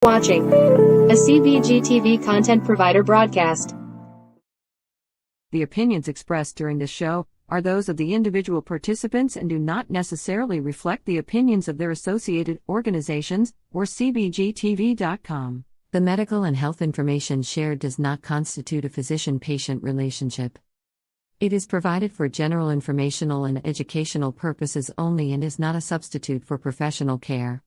Watching a CBG TV content provider broadcast. The opinions expressed during this show are those of the individual participants and do not necessarily reflect the opinions of their associated organizations or CBGTV.com. The medical and health information shared does not constitute a physician-patient relationship. It is provided for general informational and educational purposes only and is not a substitute for professional care.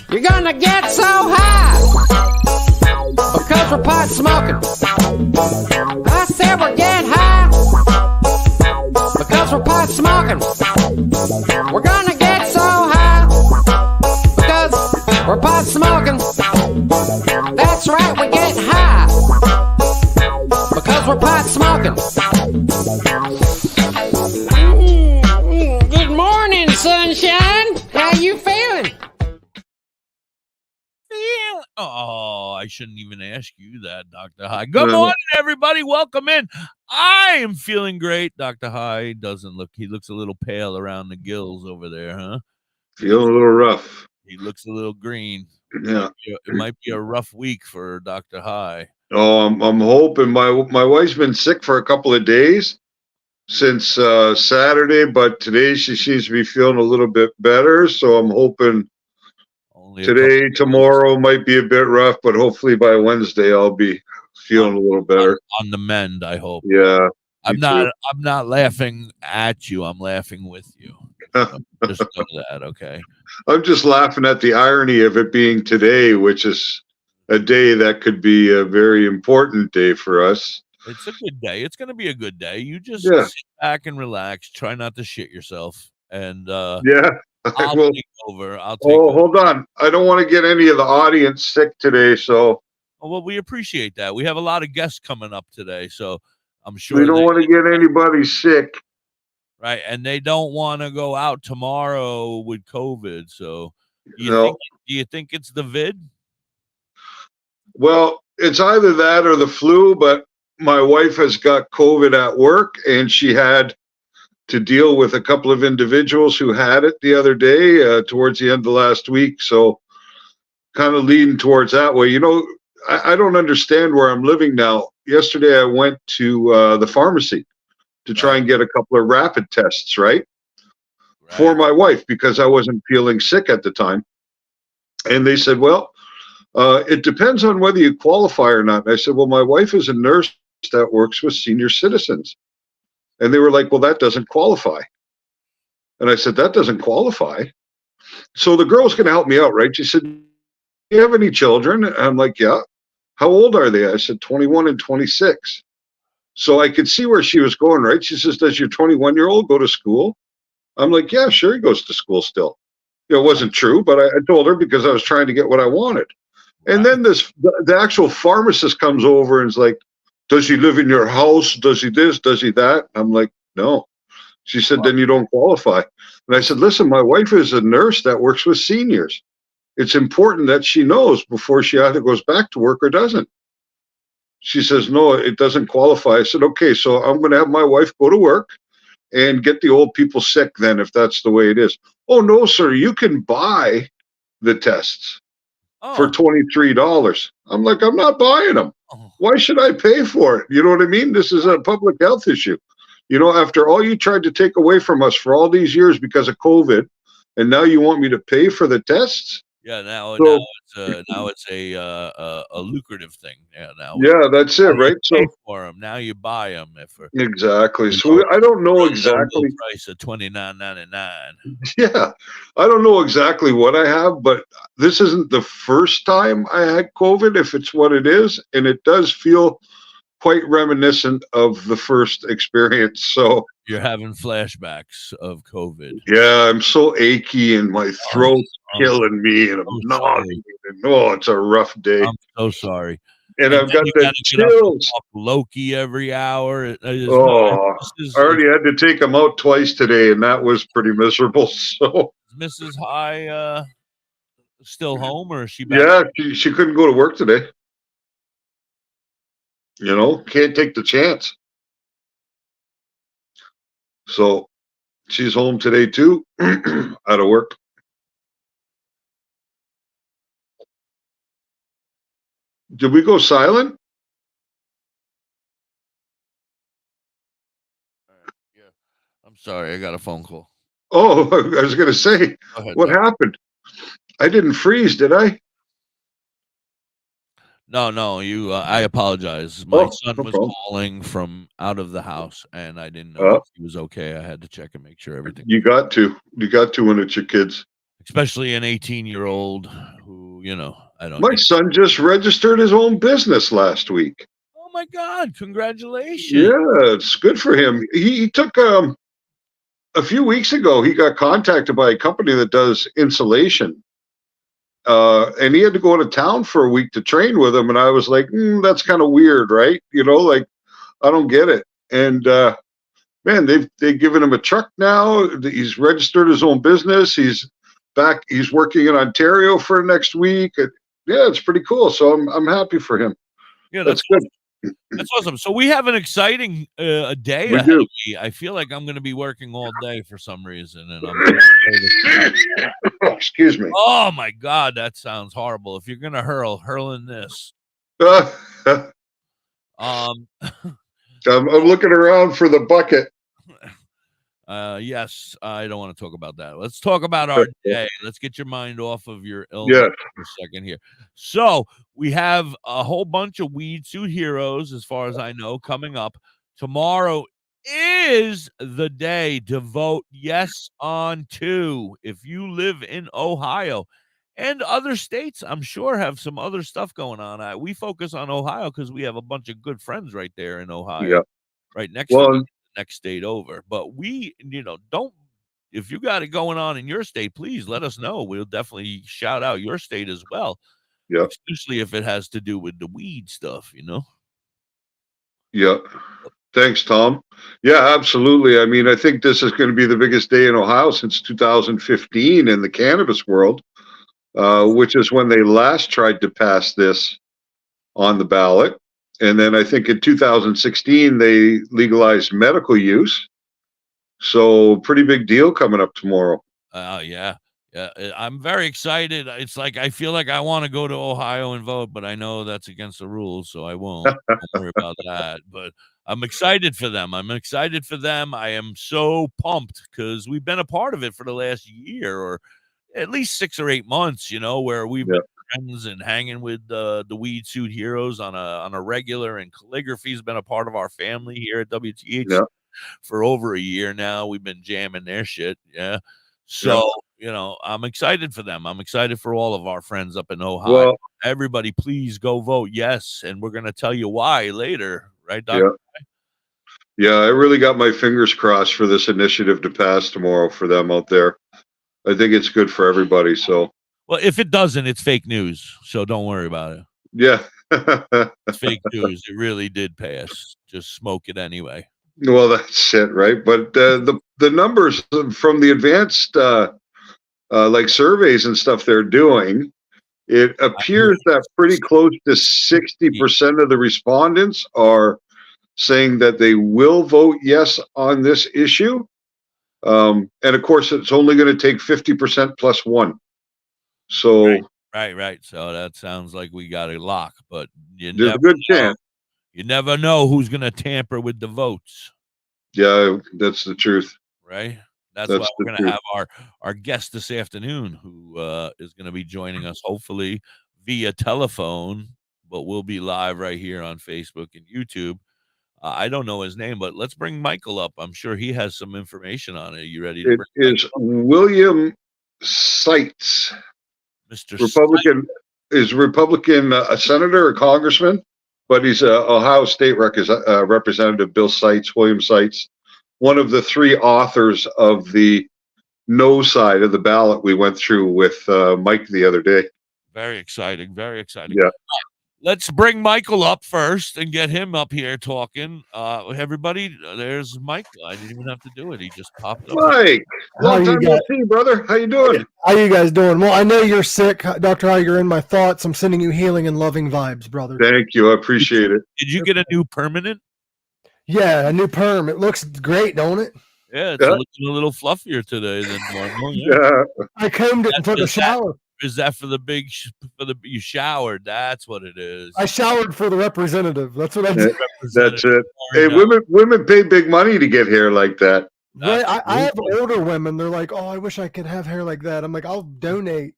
You're gonna get so high because we're pot smoking. I said we're getting high because we're pot smoking. We're gonna get so high because we're pot smoking. That's right, we're getting high because we're pot smoking. Good morning, sunshine. How you feeling? Oh, I shouldn't even ask you that, Dr. High. Good morning, everybody. Welcome in. I am feeling great. Dr. High he looks a little pale around the gills over there, huh? Feeling a little rough. He looks a little green. Yeah. It might be a rough week for Dr. High. Oh, I'm hoping. My wife's been sick for a couple of days since Saturday, but today she seems to be feeling a little bit better. So I'm hoping today, tomorrow might be a bit rough, but hopefully by Wednesday I'll be feeling a little better. On the mend, I hope. Yeah. I'm not laughing at you. I'm laughing with you. Just know that, okay? I'm just laughing at the irony of it being today, which is a day that could be a very important day for us. It's a good day. It's going to be a good day. You just sit back and relax. Try not to shit yourself. And yeah. I'll take over. Hold on. I don't want to get any of the audience sick today, so. Oh, well, we appreciate that. We have a lot of guests coming up today, so I'm sure we don't want to get anybody sick. Right, and they don't want to go out tomorrow with COVID. So, do you think it's the vid? Well, it's either that or the flu, but my wife has got COVID at work, and she had to deal with a couple of individuals who had it the other day towards the end of last week. So kind of leading towards that way. You know, I don't understand where I'm living now. Yesterday, I went to the pharmacy to try and get a couple of rapid tests, right? For my wife, because I wasn't feeling sick at the time. And they said, well, it depends on whether you qualify or not. And I said, well, my wife is a nurse that works with senior citizens. And they were like, well, that doesn't qualify. And I said, that doesn't qualify. So the girl's going to help me out, right? She said, do you have any children? And I'm like, yeah. How old are they? I said, 21 and 26. So I could see where she was going, right? She says, does your 21-year-old go to school? I'm like, yeah, sure, he goes to school still. It wasn't true, but I told her because I was trying to get what I wanted. And then the actual pharmacist comes over and is like, does he live in your house? Does he this? Does he that? I'm like, no. She said, then you don't qualify. And I said, listen, my wife is a nurse that works with seniors. It's important that she knows before she either goes back to work or doesn't. She says, no, it doesn't qualify. I said, okay, so I'm going to have my wife go to work and get the old people sick then, if that's the way it is. Oh, no, sir, you can buy the tests for $23. I'm like, I'm not buying them. Why should I pay for it? You know what I mean? This is a public health issue. You know, after all you tried to take away from us for all these years because of COVID, and now you want me to pay for the tests? Yeah, now it's a lucrative thing. Yeah, that's it, right? So for them now, you buy them exactly. So I don't know exactly price of $29.99. Yeah, I don't know exactly what I have, but this isn't the first time I had COVID, if it's what it is, and it does feel quite reminiscent of the first experience. So You're having flashbacks of COVID. yeah, I'm so achy and my throat's killing me and I'm so nauseated. Oh, it's a rough day. I'm so sorry. And And I've then got you the gotta get up and chills. walk Loki every hour. Oh, I already had to take him out twice today, and that was pretty miserable. So Is Mrs. High still home, or is she back? yeah, she couldn't go to work today. You know, can't take the chance. So she's home today too, out of work. Did we go silent? Yeah. I'm sorry, I got a phone call. Oh, I was going to say, Go ahead, what Doc. happened? I didn't freeze, did I? No, you. I apologize. My son no was problem. calling from out of the house, and I didn't know if he was okay. I had to check and make sure everything. You got to when it's your kids. Especially an 18-year-old who, I don't. My son just registered his own business last week. Oh my God! Congratulations. Yeah, it's good for him. He took a few weeks ago. He got contacted by a company that does insulation. And he had to go to town for a week to train with him. And I was like, that's kind of weird, right? You know, like, I don't get it. And, man, they've given him a truck now. He's registered his own business. He's back. He's working in Ontario for next week. Yeah, it's pretty cool. So I'm happy for him. Yeah, that's good. That's awesome. So we have an exciting day We ahead do. of me. I feel like I'm going to be working all day for some reason, and I'm. Excuse me. Oh my God, that sounds horrible. If you're going to hurl in this. I'm looking around for the bucket. Yes, I don't want to talk about that. Let's talk about our day. Let's get your mind off of your illness for a second here. So we have a whole bunch of Weedsuit Heroes, as far as I know, coming up. Tomorrow is the day to vote yes on 2. If you live in Ohio and other states, I'm sure have some other stuff going on. We focus on Ohio because we have a bunch of good friends right there in Ohio, right next to the next state over. But we, don't, if you got it going on in your state, please let us know. We'll definitely shout out your state as well. Yeah. Especially if it has to do with the weed stuff, Yeah. Thanks, Tom. Yeah, absolutely. I mean, I think this is going to be the biggest day in Ohio since 2015 in the cannabis world, which is when they last tried to pass this on the ballot. And then I think in 2016, they legalized medical use. So pretty big deal coming up tomorrow. Yeah. I'm very excited. It's like I feel like I want to go to Ohio and vote, but I know that's against the rules, so I won't. Don't worry about that. But I'm excited for them. I am so pumped because we've been a part of it for the last year or at least 6 or 8 months, where we've been friends and hanging with the Weedsuit Heroes on a regular, and calligraphy's been a part of our family here at WTHC for over a year now. We've been jamming their shit. Yeah. So, I'm excited for them. I'm excited for all of our friends up in Ohio. Well, everybody, please go vote yes. And we're going to tell you why later. Right, Doctor? Yeah, I really got my fingers crossed for this initiative to pass tomorrow for them out there. I think it's good for everybody. So, well, if it doesn't, it's fake news. So don't worry about it. Yeah. It's fake news. It really did pass. Just smoke it anyway. Well, that's it, right? But the numbers from the advanced like surveys and stuff they're doing, it appears that pretty close to 60% of the respondents are saying that they will vote yes on this issue. And of course, it's only going to take 50% plus 1. So right. So that sounds like we got a lock, but there's a good chance. You never know who's going to tamper with the votes. Yeah, that's the truth. Right. That's why we're going to have our guest this afternoon, who is going to be joining us, hopefully via telephone, but we'll be live right here on Facebook and YouTube. I don't know his name, but let's bring Michael up. I'm sure he has some information on it. Are you ready to bring It is William Seitz, Mr. Republican. Is Republican a senator or congressman? but he's Ohio State Representative William Seitz, one of the 3 authors of the no side of the ballot we went through with Mike the other day. Very exciting. Very exciting. Yeah. Let's bring Michael up first and get him up here talking. Everybody, there's Michael. I didn't even have to do it. He just popped up. Mike, long time no see, brother. How you doing? How you guys doing? Well, I know you're sick, Dr. High. You're in my thoughts. I'm sending you healing and loving vibes, brother. Thank you. I appreciate it. Did you get a new permanent? Yeah, a new perm. It looks great, don't it? Yeah, it's looking a little fluffier today than normal. Yeah. I combed it and took a shower. Is that for the you showered? That's what it is. I showered for the representative. That's what I did. That's it. Hey, women pay big money to get hair like that. Right. I have older women. They're like, oh, I wish I could have hair like that. I'm like, I'll donate.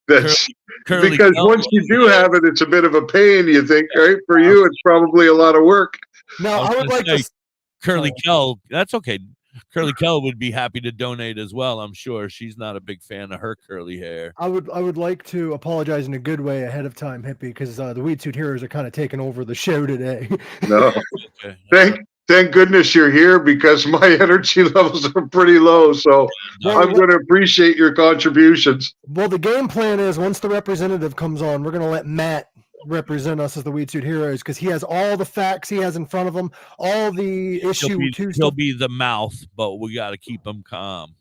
That's because once you do have it, it's a bit of a pain. You think, right? For you, it's probably a lot of work. No, I would like to. Curly Kel, that's okay. Curly Kel would be happy to donate as well. I'm sure she's not a big fan of her curly hair. I would like to apologize in a good way ahead of time, Hippie, because the Weedsuit Heroes are kind of taking over the show today. No, okay. Thank goodness you're here because my energy levels are pretty low. So I'm going to appreciate your contributions. Well, the game plan is once the representative comes on, we're going to let Matt represent us as the Weedsuit Heroes because he has all the facts he has in front of him, all the issue. He'll be the mouth, but we got to keep him calm.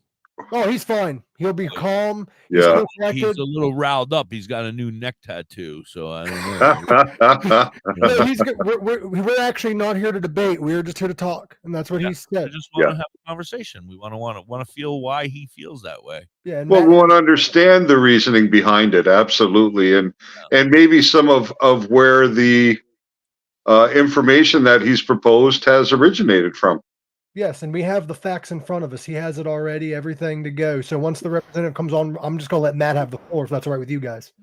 Oh, he's fine. He'll be calm. Yeah, he's a little riled up. He's got a new neck tattoo, so I don't know. No, we're actually not here to debate. We're just here to talk, and that's what he said. I just want to have a conversation. We want to feel why he feels that way. Yeah. Well, we want to understand the reasoning behind it, absolutely, and maybe some of where the information that he's proposed has originated from. Yes, and we have the facts in front of us. He has it already, everything to go. So once the representative comes on, I'm just going to let Matt have the floor if that's all right with you guys.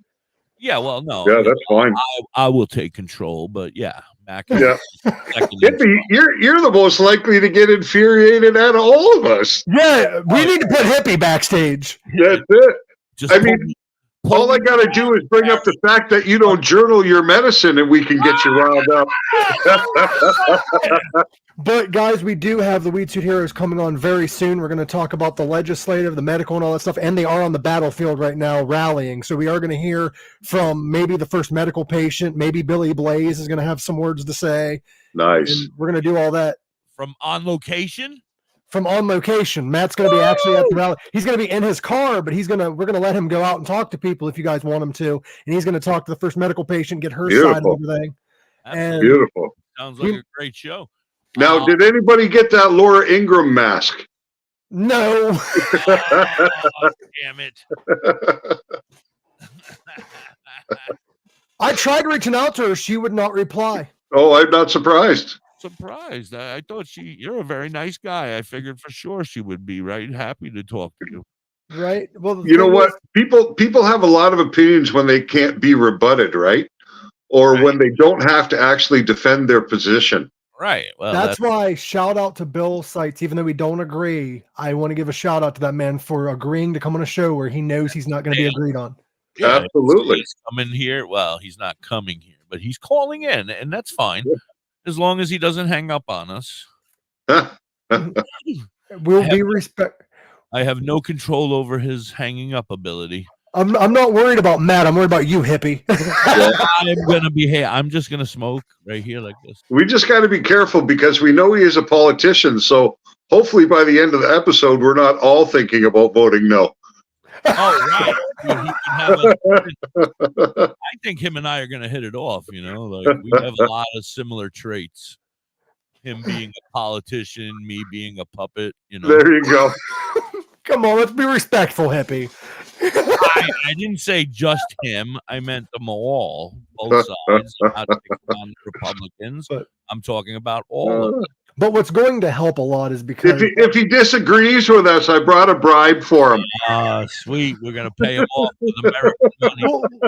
Yeah, well, no. Yeah, that's fine. I will take control, but yeah. Mac yeah. Hippie, you're the most likely to get infuriated out of all of us. Yeah, we need to put Hippie backstage. That's it. All I got to do is bring up the fact that you don't journal your medicine and we can get you riled up. But guys, we do have the Weedsuit Heroes coming on very soon. We're going to talk about the legislative, the medical, and all that stuff. And they are on the battlefield right now rallying. So we are going to hear from maybe the first medical patient. Maybe Billy Blaze is going to have some words to say. Nice. And we're going to do all that. From on location? From on location. Matt's going to be actually at the rally. He's going to be in his car, but we're going to let him go out and talk to people if you guys want him to. And he's going to talk to the first medical patient, get her side of everything. And beautiful. Sounds like a great show. Now, did anybody get that Laura Ingraham mask? No. Oh, damn it. I tried reaching out to her. She would not reply. Oh, I'm not surprised. I thought you're a very nice guy. I figured for sure she would be happy to talk to you. Right. Well, you know what? People have a lot of opinions when they can't be rebutted, right? Or when they don't have to actually defend their position. Right. Well, that's why shout out to Bill Seitz. Even though we don't agree, I want to give a shout out to that man for agreeing to come on a show where he knows he's not going to be agreed on. Yeah, absolutely. He's coming here. Well, he's not coming here, but he's calling in, and that's fine as long as he doesn't hang up on us. We'll be respect. I have no control over his hanging up ability. I'm not worried about Matt. I'm worried about you, Hippie. I'm just gonna smoke right here like this. We just got to be careful because we know he is a politician. So hopefully by the end of the episode, we're not all thinking about voting no. Oh, right. I think him and I are gonna hit it off. We have a lot of similar traits. Him being a politician, me being a puppet. There you go. Come on, let's be respectful, Hippie. I didn't say just him. I meant them all, both sides. I'm not picking on the Republicans. I'm talking about all of them. But what's going to help a lot is because if he disagrees with us, I brought a bribe for him. Sweet. We're going to pay him off with American money.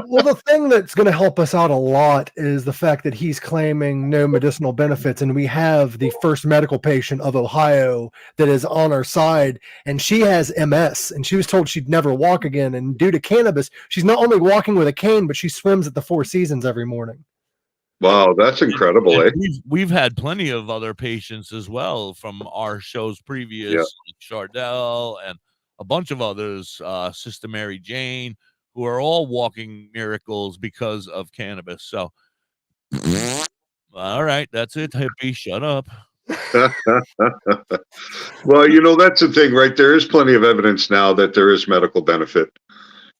Well, the thing that's going to help us out a lot is the fact that he's claiming no medicinal benefits. And we have the first medical patient of Ohio that is on our side. And she has MS. And she was told she'd never walk again. And due to cannabis, she's not only walking with a cane, but she swims at the Four Seasons every morning. Wow, that's incredible, And eh? we've had plenty of other patients as well from our shows previous, Yeah. like Chardell and a bunch of others, Sister Mary Jane, who are all walking miracles because of cannabis. So, all right, that's it, hippie. Shut up. Well, that's the thing, right? There is plenty of evidence now that there is medical benefit.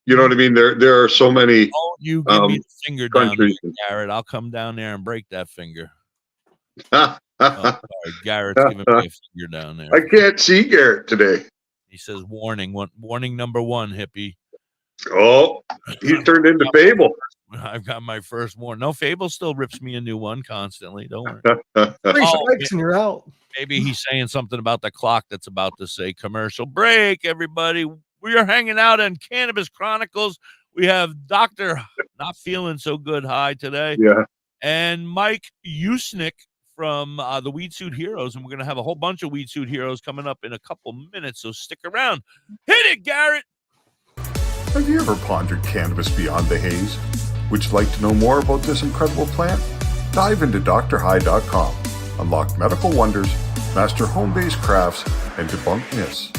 You know what I mean? There are so many Don't you give me the finger down there, countries. Garrett. I'll come down there and break that finger. I Oh, sorry. Garrett's giving me a finger down there. can't see Garrett today. He says, warning. Warning number 1, hippie. Oh, he's turned into Fable. I've got my first warning. No, Fable still rips me a new one constantly. Don't worry. 3 strikes and you're out. Maybe he's saying something about the clock that's about to say commercial break, everybody. We are hanging out on Cannabis Chronicles. We have Dr. Not Feeling So Good High today. Yeah. And Mike Usenick from the Weedsuit Heroes. And we're going to have a whole bunch of Weedsuit Heroes coming up in a couple minutes. So stick around. Hit it, Garrett. Have you ever pondered cannabis beyond the haze? Would you like to know more about this incredible plant? Dive into drhigh.com. Unlock medical wonders, master home-based crafts, and debunk myths.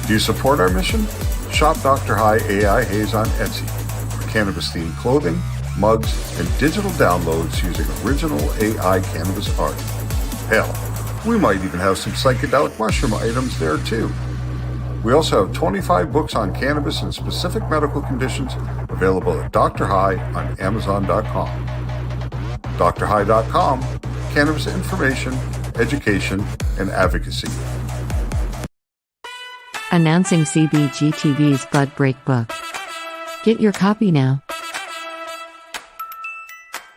Do you support our mission? Shop Dr. High AI Haze on Etsy for cannabis-themed clothing, mugs, and digital downloads using original AI cannabis art. Hell, we might even have some psychedelic mushroom items there too. We also have 25 books on cannabis and specific medical conditions available at Dr. High on Amazon.com. drhigh.com, cannabis information, education, and advocacy. Announcing CBGTV's Bud Break book. Get your copy now.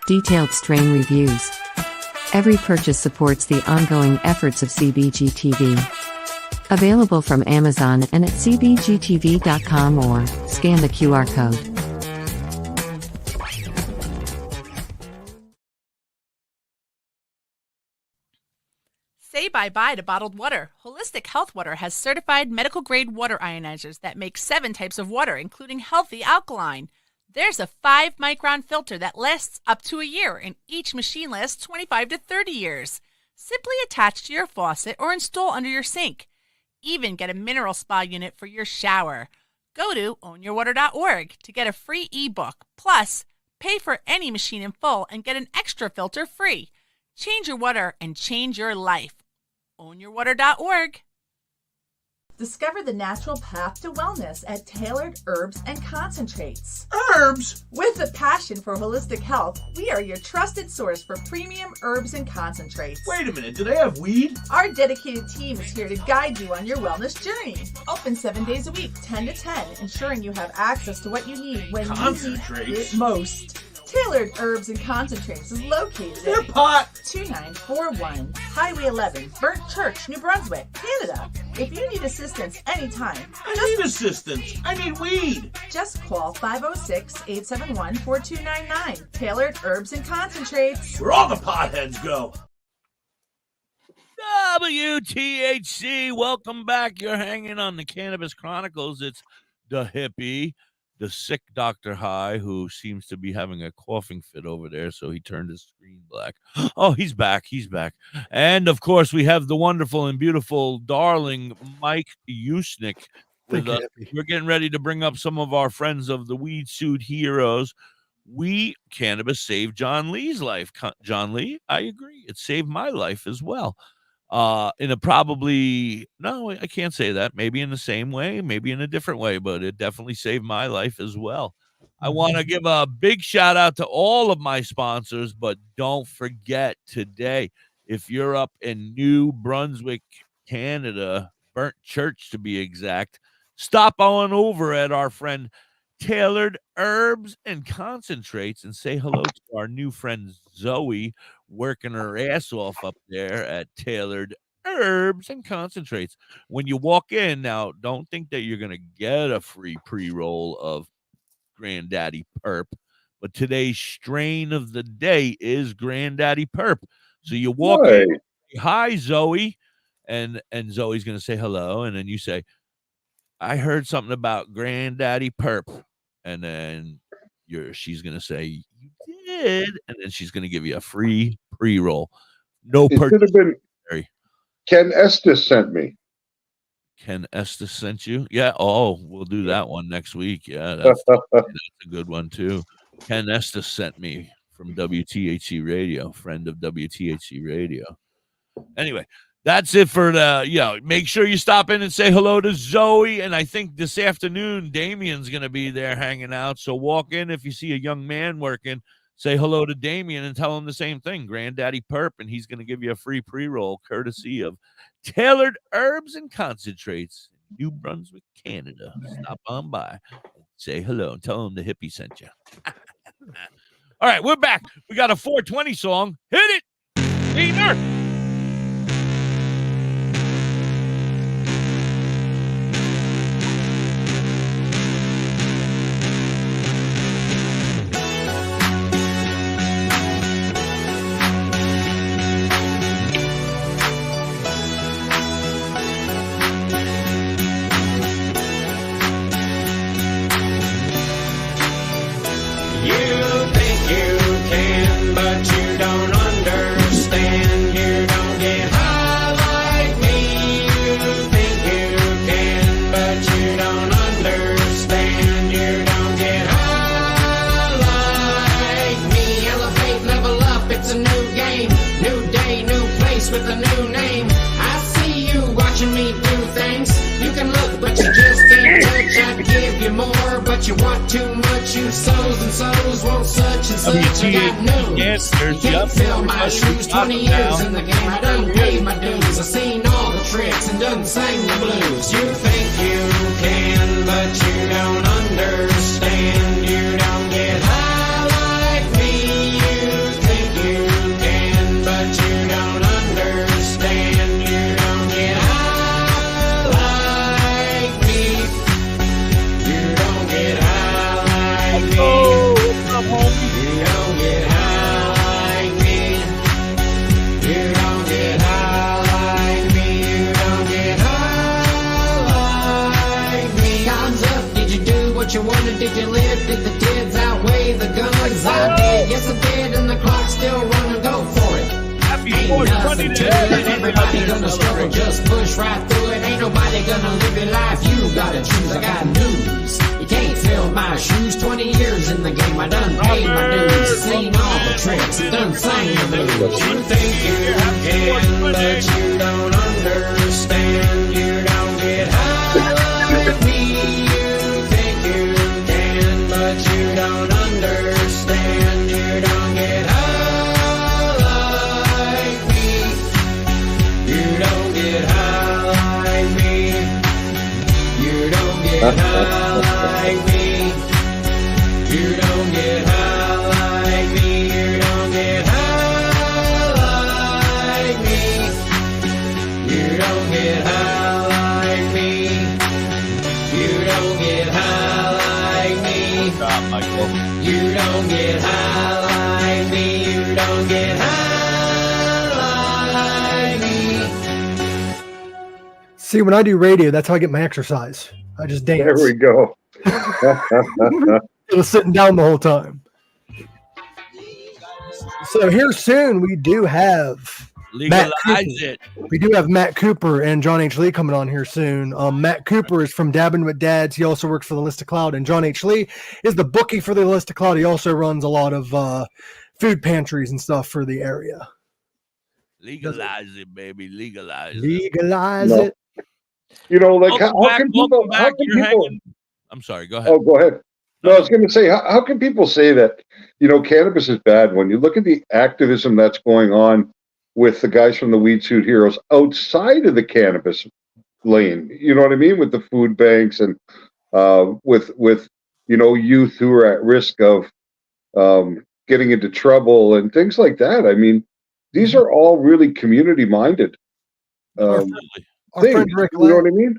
Detailed strain reviews. Every purchase supports the ongoing efforts of CBGTV. Available from Amazon and at cbgtv.com or scan the QR code. Say bye-bye to bottled water. Holistic Health Water has certified medical-grade water ionizers that make 7 types of water, including healthy alkaline. There's a 5-micron filter that lasts up to a year, and each machine lasts 25 to 30 years. Simply attach to your faucet or install under your sink. Even get a mineral spa unit for your shower. Go to ownyourwater.org to get a free ebook. Plus, pay for any machine in full and get an extra filter free. Change your water and change your life. Ownyourwater.org. Discover the natural path to wellness at Tailored Herbs and Concentrates. Herbs? With a passion for holistic health, we are your trusted source for premium herbs and concentrates. Wait a minute, do they have weed? Our dedicated team is here to guide you on your wellness journey. Open 7 days a week, 10 to 10, ensuring you have access to what you need when you need it most. Tailored Herbs and Concentrates is located Their pot 2941 Highway 11, Burnt Church, New Brunswick, Canada. If you need assistance anytime, I need assistance. I need weed. Just call 506-871-4299. Tailored Herbs and Concentrates. Where all the potheads go. WTHC, welcome back. You're hanging on the Cannabis Chronicles. It's Da.Hippie, the sick Dr. High, who seems to be having a coughing fit over there, so he turned his screen black. Oh, he's back. He's back. And, of course, we have the wonderful and beautiful, darling Mike Usenick with us. We're getting ready to bring up some of our friends of the Weedsuit Heroes. Cannabis saved John Lee's life. John Lee, I agree. It saved my life as well. In a no, I can't say that. Maybe in the same way, maybe in a different way, but it definitely saved my life as well. I want to give a big shout out to all of my sponsors, but don't forget today, if you're up in New Brunswick, Canada, Burnt Church to be exact, stop on over at our friend Tailored Herbs and Concentrates and say hello to our new friend Zoe, working her ass off up there at Tailored Herbs and Concentrates. When you walk in now, don't think that you're going to get a free pre-roll of Granddaddy Perp, but today's strain of the day is Granddaddy Perp. So you walk in, hi Zoe, and Zoe's going to say hello, and then you say, I heard something about Granddaddy Perp, and then she's going to say, you did. And then she's going to give you a free pre-roll. No It purchase. could have been necessary. Ken Estes sent me. Ken Estes sent you? Yeah. Oh, we'll do that one next week. Yeah, that's a good one too. Ken Estes sent me from WTHC Radio, friend of WTHC Radio. Anyway, that's it for the, make sure you stop in and say hello to Zoe. And I think this afternoon, Damien's going to be there hanging out. So walk in if you see a young man working, say hello to Damien and tell him the same thing, Granddaddy Perp, and he's going to give you a free pre-roll courtesy of Tailored Herbs and Concentrates, New Brunswick, Canada. Stop on by, say hello, and tell him the hippie sent you. All right, we're back. We got a 420 song. Hit it, Peter. With a new name, I see you watching me do things. You can look, but you just can't touch. I'd give you more, but you want too much. You sows and sows want such and such. I got news. You can't fill my shoes. 20 years in the game, I done paid my dues. I seen all the tricks and done sang the blues. You think you can, but you don't understand. You don't get high like me. You think you can, but you don't understand. You don't get high like me. You don't get high like me. You don't get high like me. You don't get high like me. You don't get high like me. Time's up. Did you do what you wanted? Did you live? Did the kids outweigh the guns? I did. Yes, I did. And the clock's still running. Go for it. Ain't nothing to it. Everybody gonna struggle, just push right through it. Ain't nobody gonna live your life. You gotta choose. I got news. You can't fill my shoes. 20 years in the game. I done paid my dues. Seen all the tricks. Done sang the blues. You think you can, but you don't understand. You don't get high like me. You think you can, but you don't understand. You don't get high. You don't get high like me. You don't get high like me. You don't get high like me. You don't get high like me. You don't get high like me. You don't get high like me. Stop, Michael. You don't get high like me. You don't get high like me. See, when I do radio, that's how I get my exercise. I just dance. There we go. I was sitting down the whole time. So here soon we do have Legalize it. We do have Matt Cooper and John H. Lee coming on here soon. Matt Cooper is from Dabbing with Dads. He also works for the List of Cloud, and John H. Lee is the bookie for the List of Cloud. He also runs a lot of food pantries and stuff for the area. Legalize it, baby. Legalize it. Legalize it. You know, like Welcome how back, can welcome people? back. How can You're people? hanging. I'm sorry. Go ahead. Oh, go ahead. No, I was going to say, how can people say that, cannabis is bad when you look at the activism that's going on with the guys from the Weedsuit Heroes outside of the cannabis lane? You know what I mean? With the food banks and with youth who are at risk of getting into trouble and things like that. I mean, these are all really community minded Our things. friend Rick You know what I mean?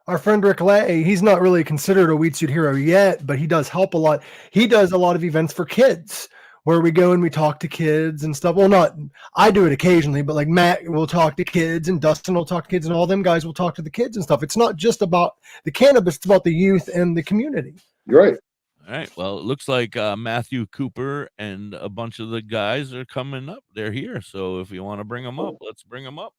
Our friend Rick Lay, he's not really considered a Weedsuit Hero yet, but he does help a lot. He does a lot of events for kids where we go and we talk to kids and stuff. Well, I do it occasionally, but like Matt will talk to kids and Dustin will talk to kids and all them guys will talk to the kids and stuff. It's not just about the cannabis, it's about the youth and the community. You're right. All right. Well, it looks like Matthew Cooper and a bunch of the guys are coming up. They're here. So if you want to bring them up, let's bring them up.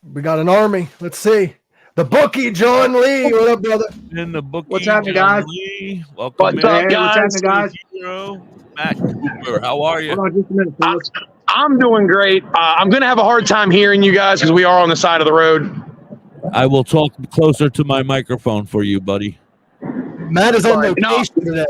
We got an army. Let's see. The bookie, John Lee. What up, brother? In the bookie, What's happening, John guys? Lee. Welcome What's in. up, guys? What's happening, guys? Hero, Matt Cooper. How are you? Hold on just a minute, fellas. I'm doing great. I'm going to have a hard time hearing you guys because we are on the side of the road. I will talk closer to my microphone for you, buddy. Matt is on location today.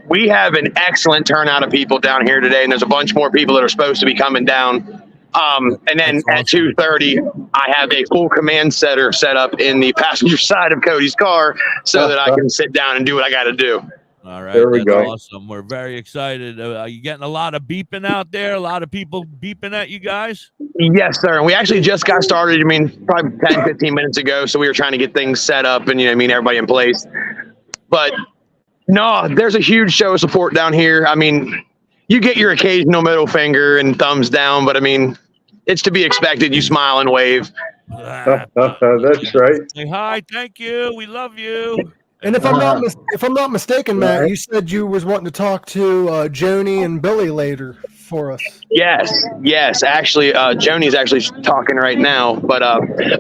We have an excellent turnout of people down here today, and there's a bunch more people that are supposed to be coming down. And then at 2:30, I have a full command center set up in the passenger side of Cody's car so that I can sit down and do what I got to do. All right, There we that's go. awesome. We're very excited. Are you getting a lot of beeping out there? A lot of people beeping at you guys? Yes, sir. And we actually just got started, probably 10, 15 minutes ago. So we were trying to get things set up and, everybody in place. But no, there's a huge show of support down here. You get your occasional middle finger and thumbs down, but it's to be expected. You smile and wave. That's right. Say hi. Thank you. We love you. And if I'm not mistaken, Matt, you said you was wanting to talk to Joni and Billy later for us. Yes. Actually, Joni's actually talking right now, but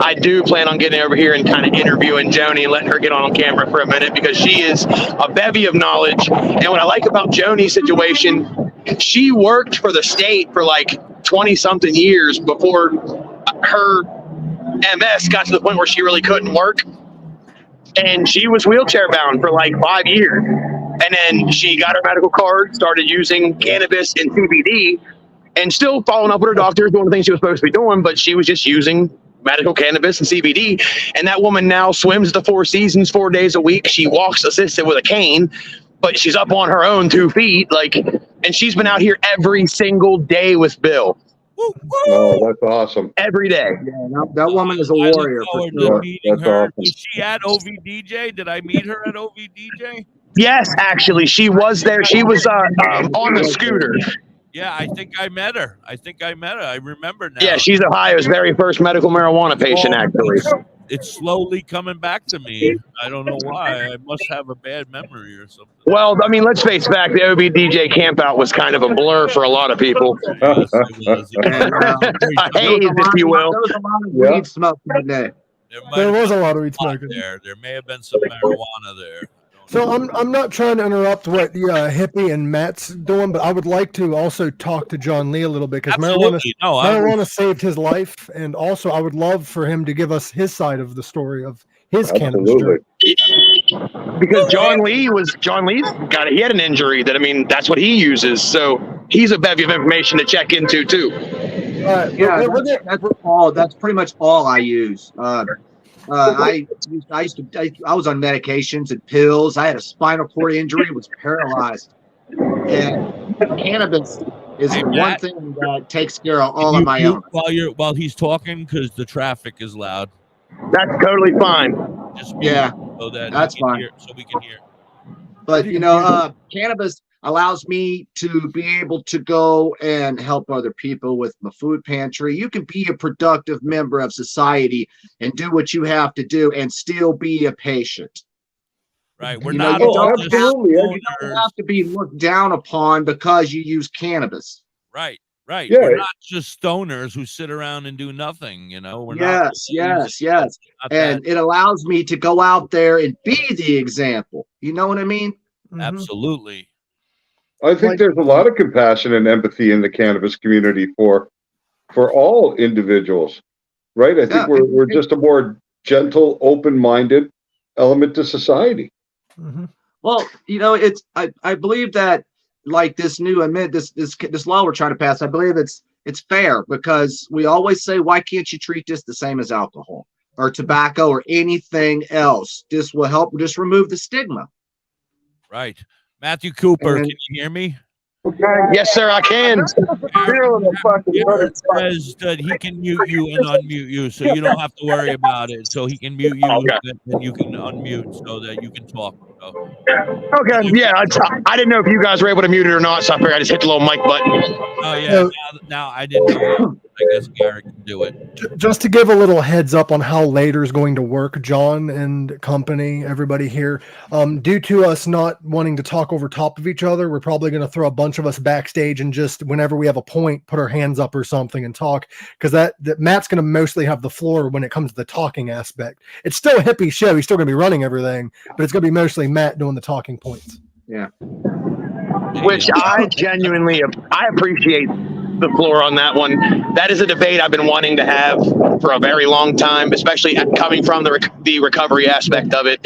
I do plan on getting over here and kind of interviewing Joni and letting her get on camera for a minute because she is a bevy of knowledge. And what I like about Joni's situation, she worked for the state for like 20-something years before her MS got to the point where she really couldn't work. And she was wheelchair bound for like 5 years. And then she got her medical card, started using cannabis and CBD, and still following up with her doctor, doing the things she was supposed to be doing, but she was just using medical cannabis and CBD. And that woman now swims the Four Seasons 4 days a week. She walks assisted with a cane, but she's up on her own 2 feet. And she's been out here every single day with Bill. Oh, that's awesome. Every day. Yeah, that woman is a warrior for sure. That's awesome. Was she at OVDJ? Did I meet her at OVDJ? Yes, actually, she was there. She was on the scooter. Yeah, I think I met her. I remember now. Yeah, she's Ohio's very first medical marijuana patient, actually. It's slowly coming back to me. I don't know why. I must have a bad memory or something. Well, let's face back. The OBDJ campout was kind of a blur for a lot of people. Yes, it was. A haze, if you will. There was a lot of weed smoke that day. There was a lot of weed smoking. There may have been some marijuana there. So I'm not trying to interrupt what the Hippie and Matt's doing, but I would like to also talk to John Lee a little bit because marijuana saved his life, and also I would love for him to give us his side of the story of his cannabis journey. Because John Lee's he had an injury that that's what he uses, so he's a bevy of information to check into too. That's pretty much all I use. I was on medications and pills. I had a spinal cord injury, was paralyzed. And cannabis is one thing that takes care of all of my own. While he's talking, because the traffic is loud. That's totally fine. Just so that's fine. So we can hear. But cannabis allows me to be able to go and help other people with my food pantry. You can be a productive member of society and do what you have to do and still be a patient. Right. We're you not don't have to be looked down upon because you use cannabis. Right. Yeah. We're not just stoners who sit around and do nothing, We're yes. And it allows me to go out there and be the example. You know what I mean? Absolutely. I think there's a lot of compassion and empathy in the cannabis community for all individuals, right? I think we're just a more gentle, open-minded element to society. Mm-hmm. Well, it's I believe that like this new this law we're trying to pass, I believe it's fair because we always say, why can't you treat this the same as alcohol or tobacco or anything else? This will help just remove the stigma. Right. Matthew Cooper, can you hear me? Yes, sir, I can. Garrett says that he can mute you and unmute you, so you don't have to worry about it. So he can mute you and you can unmute so that you can talk. Okay, yeah, I didn't know if you guys were able to mute it or not, so I figured I just hit the little mic button. Oh, yeah, now I didn't know. I guess Garrett can do it. Just to give a little heads up on how later is going to work, John and company, everybody here, due to us not wanting to talk over top of each other, we're probably going to throw a bunch of us backstage and just whenever we have a point, put our hands up or something and talk, because that Matt's going to mostly have the floor when it comes to the talking aspect. It's still a hippie show. He's still going to be running everything, but it's going to be mostly Matt doing the talking points. Yeah. Which I genuinely appreciate the floor on that one. That is a debate I've been wanting to have for a very long time, especially coming from the recovery aspect of it.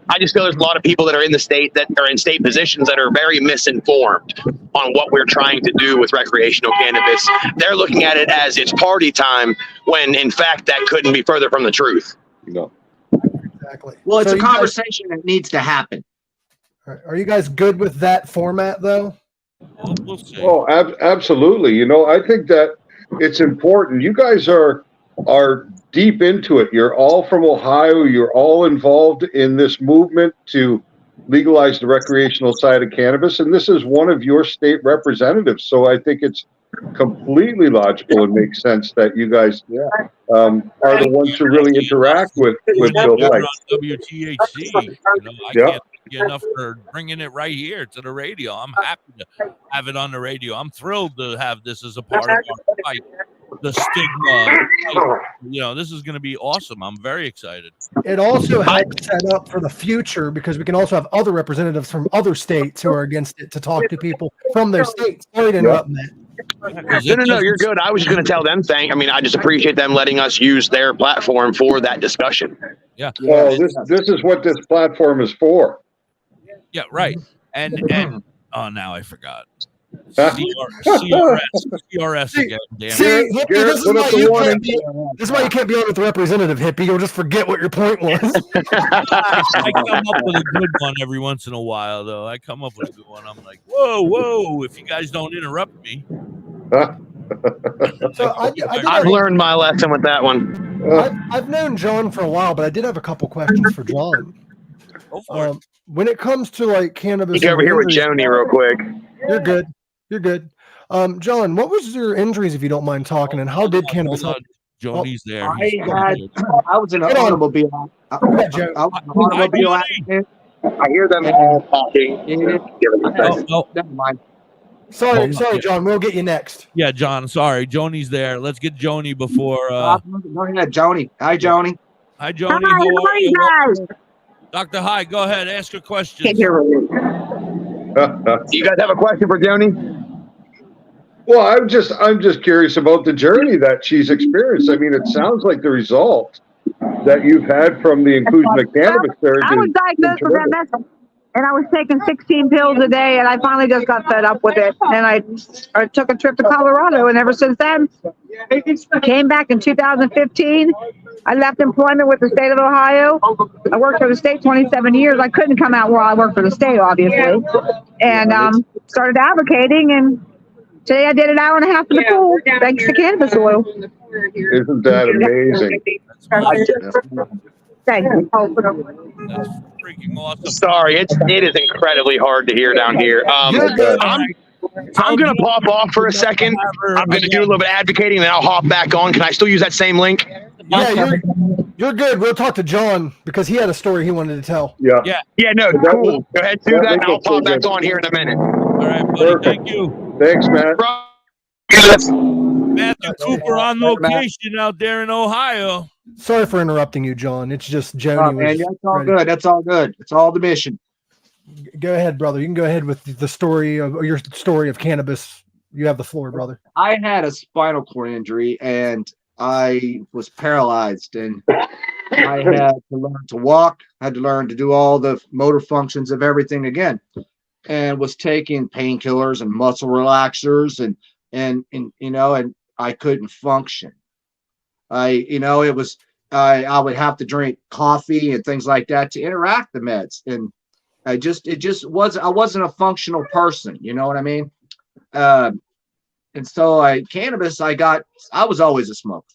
I just feel there's a lot of people that are in the state that are in state positions that are very misinformed on what we're trying to do with recreational cannabis. They're looking at it as it's party time when in fact that couldn't be further from the truth. No. Exactly. Well, it's So a conversation that needs to happen. Are you guys good with that format though? We'll see. Oh, absolutely. You know, I think that it's important. You guys are deep into it. You're all from Ohio. You're all involved in this movement to legalize the recreational side of cannabis, and this is one of your state representatives. So I think it's completely logical and makes sense that you guys are the ones who really interact with Bill You're White. on WTHC. I can't thank you enough for bringing it right here to the radio. I'm happy to have it on the radio. I'm thrilled to have this as a part of our fight. The stigma, this is going to be awesome. I'm very excited. It also helps set up for the future because we can also have other representatives from other states who are against it to talk to people from their states. Sorry to interrupt, Matt. No, you're good. I was just going to tell them I just appreciate them letting us use their platform for that discussion. Yeah. Oh, this is what this platform is for. Yeah, right. And oh, now I forgot. CRS again. Damn See, it. Hippie, this is why you can't be on with the representative, Hippie. You'll just forget what your point was. I come up with a good one every once in a while, though. I come up with a good one. I'm like, whoa, if you guys don't interrupt me. So I've learned my lesson with that one. I've known John for a while, but I did have a couple questions for John. Go for it. When it comes to like cannabis, Get over here with Joni real quick. You're good. You're good. John, what was your injuries, if you don't mind talking, and how did cannabis help? Joni's there. I was in an automobile. I was in an automobile accident. I hear them all talking. Never mind. Sorry, John. We'll get you next. Yeah, John. Sorry, Joni's there. Let's get Joni before. Go ahead, Joni. Hi, Joni. Hi, Joni. Hi, how are you guys? Dr. High, go ahead. Ask your question. You guys have a question for Joni? Well, I'm just curious about the journey that she's experienced. I mean, it sounds like the result that you've had from the inclusion of cannabis there. I was diagnosed with MS, and I was taking 16 pills a day, and I finally just got fed up with it. And I took a trip to Colorado, and ever since then, I came back in 2015. I left employment with the state of Ohio. I worked for the state 27 years. I couldn't come out where I worked for the state, obviously. And started advocating, and today I did an hour and a half in the pool, thanks to cannabis oil. Isn't that amazing? Thank you. That's freaking awesome. Sorry, it is incredibly hard to hear down here. I'm going to pop off for a second. I'm going to do a little bit of advocating, and then I'll hop back on. Can I still use that same link? Yeah, you're good. We'll talk to John because he had a story he wanted to tell. Yeah, no, cool. Go ahead, do that, and I'll pop back on here in a minute. All right, buddy. Thank you. Thanks, Matt. Matthew Cooper on location out there in Ohio. Sorry for interrupting you, John. It's just Joni. Man, that's all good. That's all good. It's all the mission. Go ahead, brother. You can go ahead with the story of your story of cannabis. You have the floor, brother. I had a spinal cord injury and I was paralyzed, and I had to learn to walk. I had to learn to do all the motor functions of everything again, and was taking painkillers and muscle relaxers and I couldn't function. I would have to drink coffee and things like that to interact the meds, and I wasn't a functional person. You know what I mean? And so cannabis, I was always a smoker,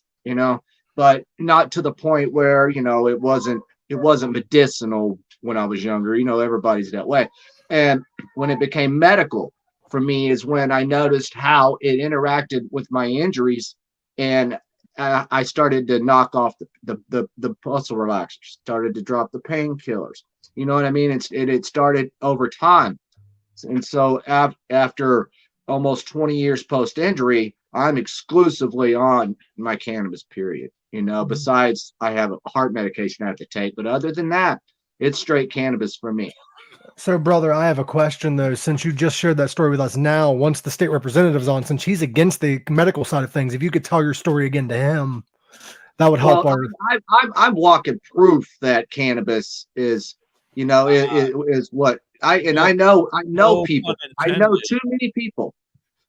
but not to the point where, it wasn't medicinal when I was younger. Everybody's that way. And when it became medical for me is when I noticed how it interacted with my injuries and I started to knock off the muscle relaxers, started to drop the painkillers. You know what I mean? It started over time. And so after almost 20 years post injury, I'm exclusively on my cannabis period. Besides I have a heart medication I have to take, but other than that, it's straight cannabis for me. So, brother, I have a question though. Since you just shared that story with us now, once the state representative's on, since he's against the medical side of things, if you could tell your story again to him, that would help. I'm walking proof that cannabis is, is what I know people. I know too many people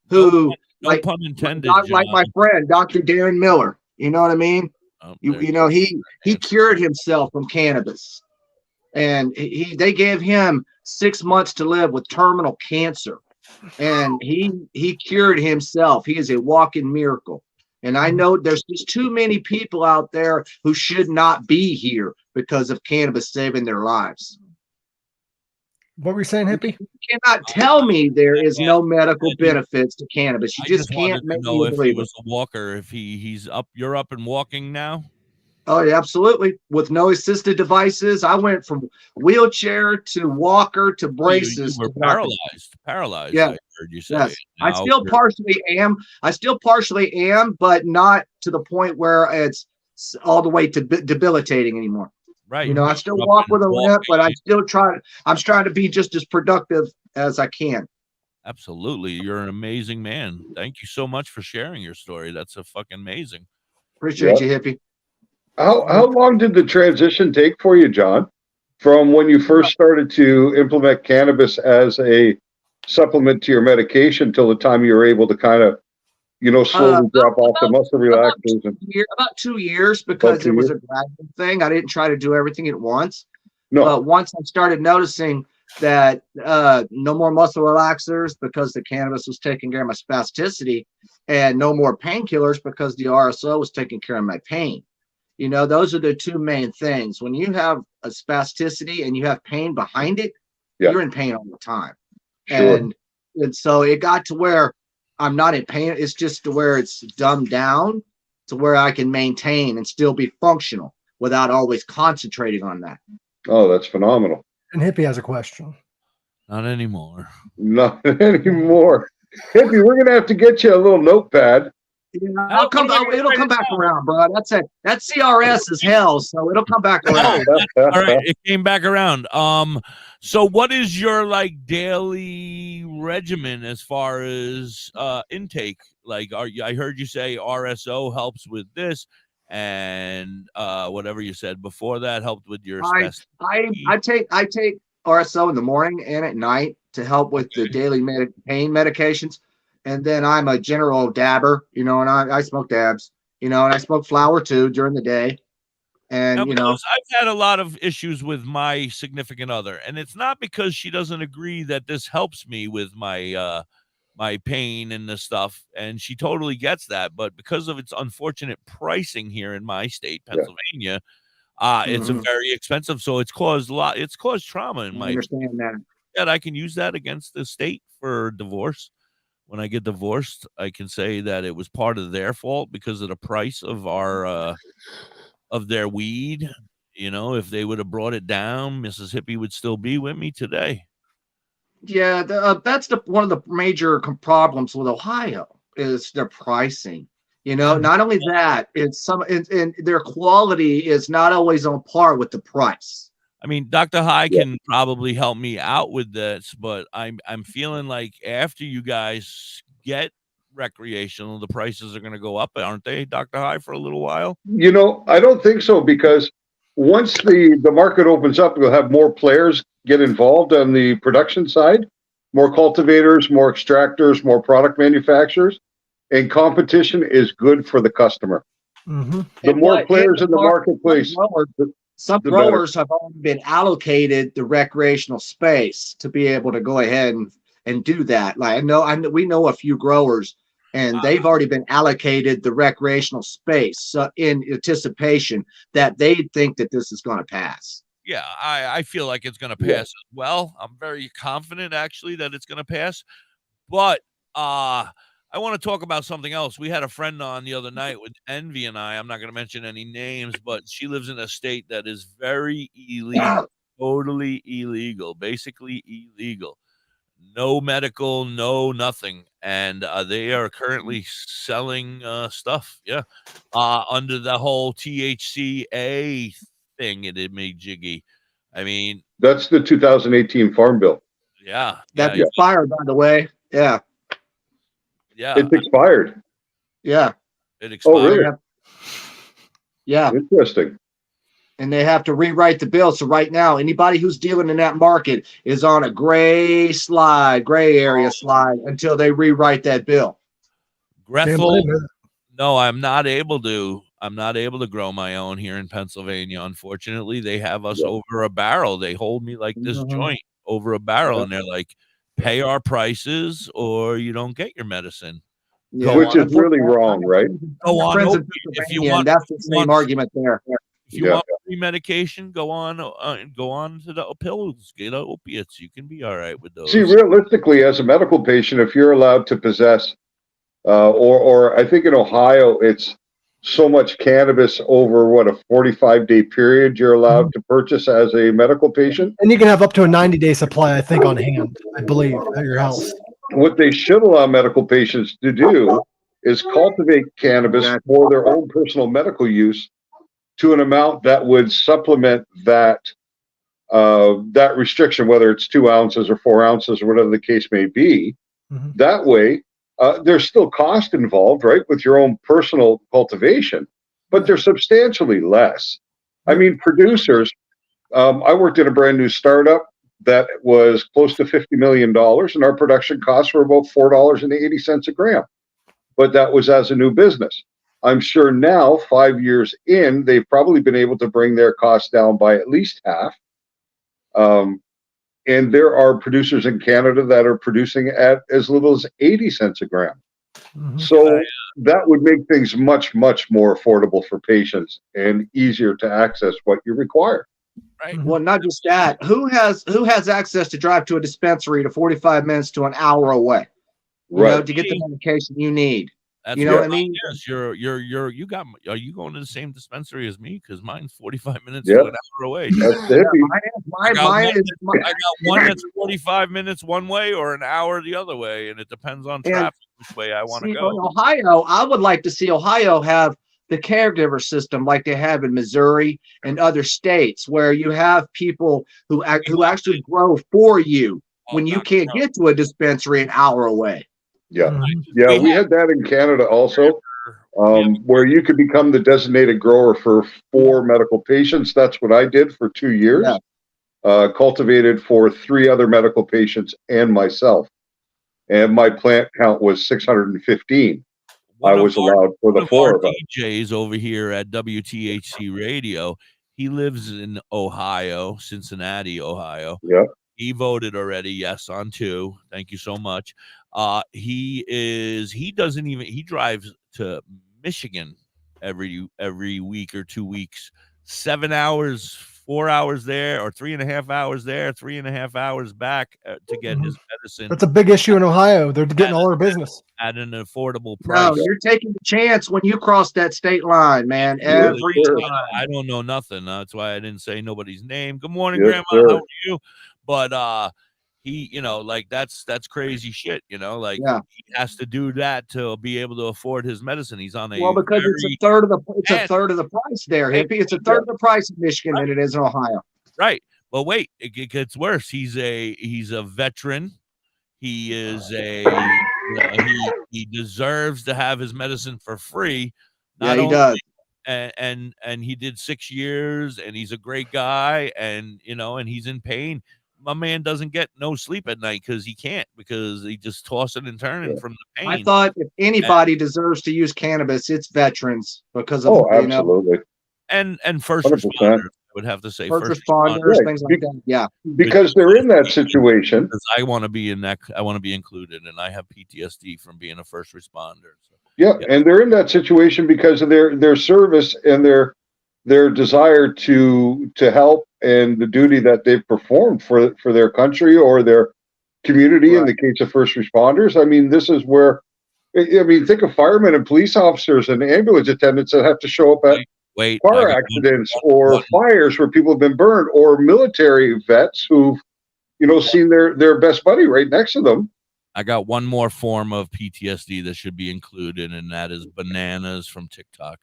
who like pun intended, like my friend Dr. Darren Miller. You know what I mean? He cured himself from cannabis, and they gave him 6 months to live with terminal cancer, and he cured himself. He is a walking miracle. And I know there's just too many people out there who should not be here because of cannabis saving their lives. What were you saying, Hippie? You cannot tell me there is no medical benefits to cannabis. You just can't make me if believe he was a walker, if he's up, you're up and walking now. Oh, yeah, absolutely. With no assisted devices, I went from wheelchair to walker to braces. You were paralyzed. Yeah. I heard you say. Yes. I still partially am, but not to the point where it's all the way to debilitating anymore. Right. I still walk with a limp, but I'm trying to be just as productive as I can. Absolutely. You're an amazing man. Thank you so much for sharing your story. That's a fucking amazing. Appreciate you, Hippie. How long did the transition take for you, John, from when you first started to implement cannabis as a supplement to your medication till the time you were able to kind of, slowly drop off the muscle relaxers? About 2 years, because it was a gradual thing. I didn't try to do everything at once. No. But once I started noticing that no more muscle relaxers because the cannabis was taking care of my spasticity, and no more painkillers because the RSO was taking care of my pain. Those are the two main things. When you have a spasticity and you have pain behind it, you're in pain all the time. Sure. And so it got to where I'm not in pain. It's just to where it's dumbed down to where I can maintain and still be functional without always concentrating on that. Oh, that's phenomenal. And Hippie has a question. Not anymore. Not anymore. Hippie, we're going to have to get you a little notepad. It'll come back around, bro. That CRS is hell, so it'll come back around. All right, it came back around. So what is your daily regimen as far as intake? I heard you say RSO helps with this, and whatever you said before that helped with your. I take RSO in the morning and at night to help with the daily pain medications. And then I'm a general dabber, and I smoke dabs, and I smoke flower too during the day. And, I've had a lot of issues with my significant other, and it's not because she doesn't agree that this helps me with my my pain and the stuff, and she totally gets that, but because of its unfortunate pricing here in my state, Pennsylvania, it's a very expensive, so it's caused trauma in my. I understand that. And I can use that against the state for divorce. When I get divorced, I can say that it was part of their fault because of the price of of their weed. If they would have brought it down, Mrs. Hippie would still be with me today. Yeah, that's one of the major problems with Ohio is their pricing. Not only that, it's their quality is not always on par with the price. I mean, Dr. High can probably help me out with this, but I'm feeling like after you guys get recreational, the prices are going to go up, aren't they, Dr. High, for a little while? I don't think so, because once the market opens up, we'll have more players get involved on the production side, more cultivators, more extractors, more product manufacturers, and competition is good for the customer. Mm-hmm. The more players in the marketplace. Some growers have already been allocated the recreational space to be able to go ahead and do that. We know a few growers, and they've already been allocated the recreational space in anticipation that they think that this is going to pass. Yeah, I feel like it's going to pass as well. I'm very confident, actually, that it's going to pass. But I want to talk about something else. We had a friend on the other night with Envy and I. I'm not going to mention any names, but she lives in a state that is very illegal, totally illegal, basically illegal. No medical, no nothing. And they are currently selling stuff, under the whole THCA thing. It made jiggy. I mean, That's the 2018 Farm Bill. That's expired, by the way. Yeah. It's expired. Yeah. It expired. Oh, really? Yeah. Interesting. And they have to rewrite the bill. So right now, anybody who's dealing in that market is on a gray area slide until they rewrite that bill. Grethel, no, I'm not able to grow my own here in Pennsylvania. Unfortunately, they have us over a barrel. They hold me like this joint over a barrel, and they're like, pay our prices or you don't get your medicine. Which is really wrong, right? Go on. If you want, that's the same argument there. If you want free medication, go on to the pills, get opiates. You can be all right with those. See, realistically, as a medical patient, if you're allowed to possess, or I think in Ohio, it's so much cannabis over a 45-day period you're allowed to purchase as a medical patient. And you can have up to a 90-day supply, I think, on hand, I believe, at your house. What they should allow medical patients to do is cultivate cannabis for their own personal medical use to an amount that would supplement that restriction, whether it's 2 ounces or 4 ounces or whatever the case may be. That way, there's still cost involved, right, with your own personal cultivation, but they're substantially less. I mean, producers, I worked in a brand new startup that was close to $50 million, and our production costs were about $4.80 a gram. But that was as a new business. I'm sure now, 5 years in, they've probably been able to bring their costs down by at least half. And there are producers in Canada that are producing at as little as 80 cents a gram. So that would make things much, much more affordable for patients and easier to access what you require. Right. Well, not just that. Who has access to drive to a dispensary to 45 minutes to an hour away? You know, to get the medication you need. That's you know what I mean? Yes, are you going to the same dispensary as me? Because mine's 45 minutes to an hour away. Mine is I got one that's 45 minutes one way or an hour the other way, and it depends on traffic which way I want to go. In Ohio, I would like to see Ohio have the caregiver system like they have in Missouri and other states, where you have people who actually grow for you when you can't get to a dispensary an hour away. Yeah, we had that in Canada also, where you could become the designated grower for 4 medical patients. That's what I did for 2 years. Cultivated for 3 other medical patients and myself. And my plant count was 615. I was allowed for the 4 of us. DJs over here at WTHC Radio. He lives in Ohio, Cincinnati, Ohio. Yeah. He voted already, yes, on 2. Thank you so much. He drives to Michigan every week or 2 weeks, 7 hours, 4 hours there, or 3.5 hours there, 3.5 hours back to get his medicine. That's a big issue in Ohio. They're getting all our business at an affordable price. No, you're taking the chance when you cross that state line, man. Every time. I don't know nothing. That's why I didn't say nobody's name. Good morning, Grandma. How are you? But he, that's crazy shit. He has to do that to be able to afford his medicine. He's on because it's a third of the price there, Hippie. It's a third of the price in Michigan than it is in Ohio. Right. Well, wait, it gets worse. He's a veteran. He is he deserves to have his medicine for free. He does. And he did 6 years, and he's a great guy, and he's in pain. My man doesn't get no sleep at night because he just tossing and turning from the pain. I thought if anybody deserves to use cannabis, it's veterans because of absolutely. And first 100%. Responders, I would have to say first responders, things like that. Yeah, because they're in that situation. I want to be in that. I want to be included, and I have PTSD from being a first responder. So. Yeah, and they're in that situation because of their service and their desire to help and the duty that they've performed for their country or their community. In the case of first responders, I mean, this is where I mean, think of firemen and police officers and ambulance attendants that have to show up at car accidents or fires where people have been burned, or military vets who've, seen their best buddy right next to them. I got one more form of PTSD that should be included, and that is bananas from TikTok.